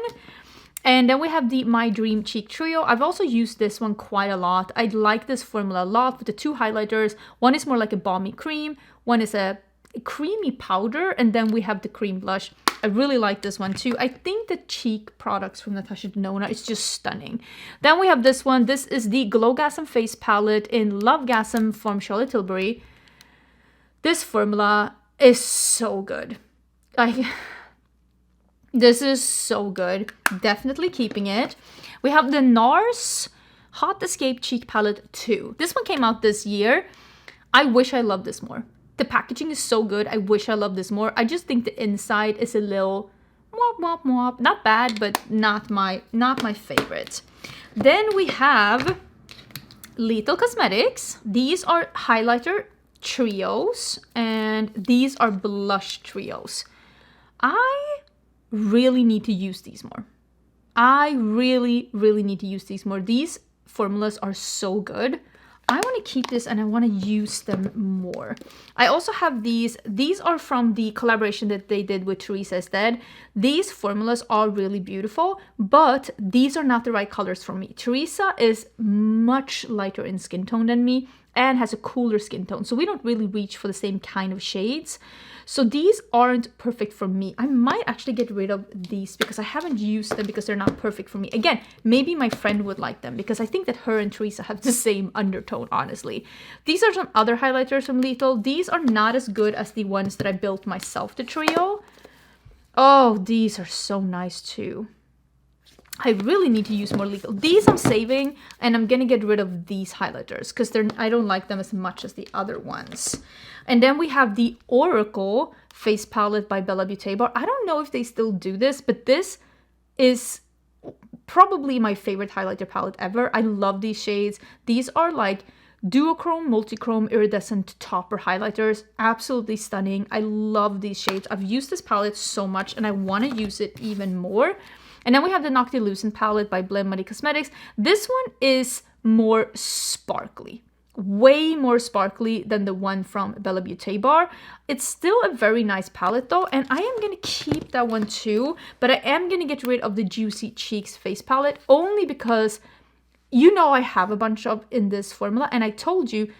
And then we have the My Dream Cheek Trio. I've also used this one quite a lot. I like this formula a lot with the two highlighters. One is more like a balmy cream, one is a creamy powder, and then we have the cream blush. I really like this one too. I think the cheek products from Natasha Denona is just stunning. Then we have this one. This is the Glowgasm Face Palette in Lovegasm from Charlotte Tilbury. This formula is so good. This is so good. Definitely keeping it. We have the NARS Hot Escape Cheek Palette 2. This one came out this year. I wish I loved this more. The packaging is so good. I wish I loved this more. I just think the inside is a little wop wop wop. Not bad, but not my favorite. Then we have Lethal Cosmetics. These are highlighter trios, and these are blush trios. I really need to use these more. I really need to use these more. These formulas are so good. I want to keep this and I want to use them more. I also have these. These are from the collaboration that they did with Teresa Ested. These formulas are really beautiful, but these are not the right colors for me. Teresa is much lighter in skin tone than me and has a cooler skin tone, so we don't really reach for the same kind of shades. So these aren't perfect for me. I might actually get rid of these because I haven't used them because they're not perfect for me. Again, maybe my friend would like them because I think that her and Teresa have the same undertone, honestly. These are some other highlighters from Lethal. These are not as good as the ones that I built myself, the trio. Oh, these are so nice too. I really need to use more Lethal. These I'm saving, and I'm gonna get rid of these highlighters because I don't like them as much as the other ones. And then we have the Oracle Face Palette by Bella Beauté Bar. I don't know if they still do this, but this is probably my favorite highlighter palette ever. I love these shades. These are like duochrome, multichrome, iridescent topper highlighters. Absolutely stunning. I love these shades. I've used this palette so much, and I want to use it even more. And then we have the Noctilucent palette by Nomad Cosmetics. This one is more sparkly. Way more sparkly than the one from Bella Beauté Bar. It's still a very nice palette though, and I am going to keep that one too, but I am going to get rid of the Juicy Cheeks face palette only because you know I have a bunch of in this formula, and I told you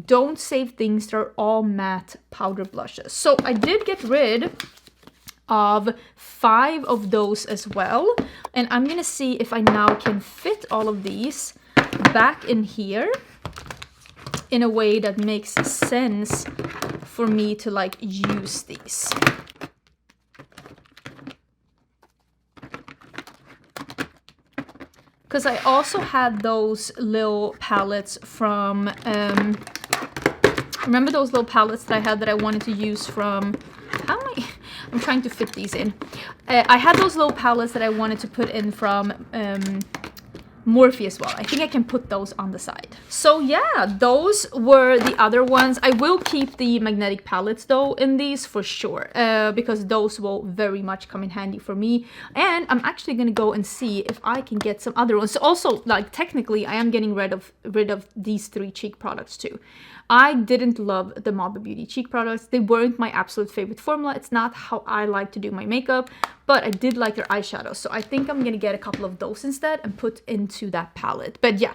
don't save things that are all matte powder blushes. So I did get rid of 5 of those as well, and I'm gonna see if I now can fit all of these back in here in a way that makes sense for me to like use these. Because I also had those little palettes from remember those little palettes that I had that I wanted to use from, I'm trying to fit these in. I had those little palettes that I wanted to put in from Morphe as well. I think I can put those on the side. So yeah, those were the other ones. I will keep the magnetic palettes though in these for sure, because those will very much come in handy for me. And I'm actually gonna go and see if I can get some other ones. So also, like, technically I am getting rid of these 3 cheek products too. I didn't love the Nomad Beauty cheek products. They weren't my absolute favorite formula. It's not how I like to do my makeup, but I did like their eyeshadows. So I think I'm gonna get a couple of those instead and put into that palette. But yeah,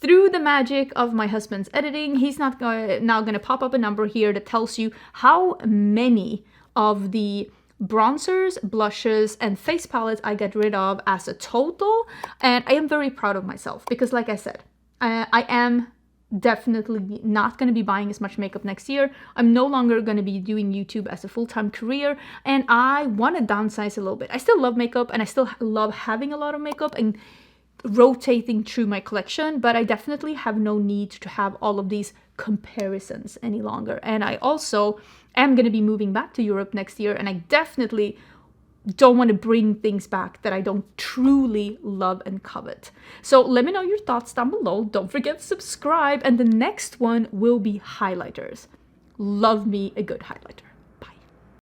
through the magic of my husband's editing, he's now gonna pop up a number here that tells you how many of the bronzers, blushes, and face palettes I get rid of as a total. And I am very proud of myself because, like I said, I am definitely not going to be buying as much makeup next year. I'm no longer going to be doing YouTube as a full-time career, and I want to downsize a little bit. I still love makeup and I still love having a lot of makeup, and rotating through my collection, but I definitely have no need to have all of these comparisons any longer. And I also am going to be moving back to Europe next year, and I definitely don't want to bring things back that I don't truly love and covet. So let me know your thoughts down below. Don't forget to subscribe, and the next one will be highlighters. Love me a good highlighter.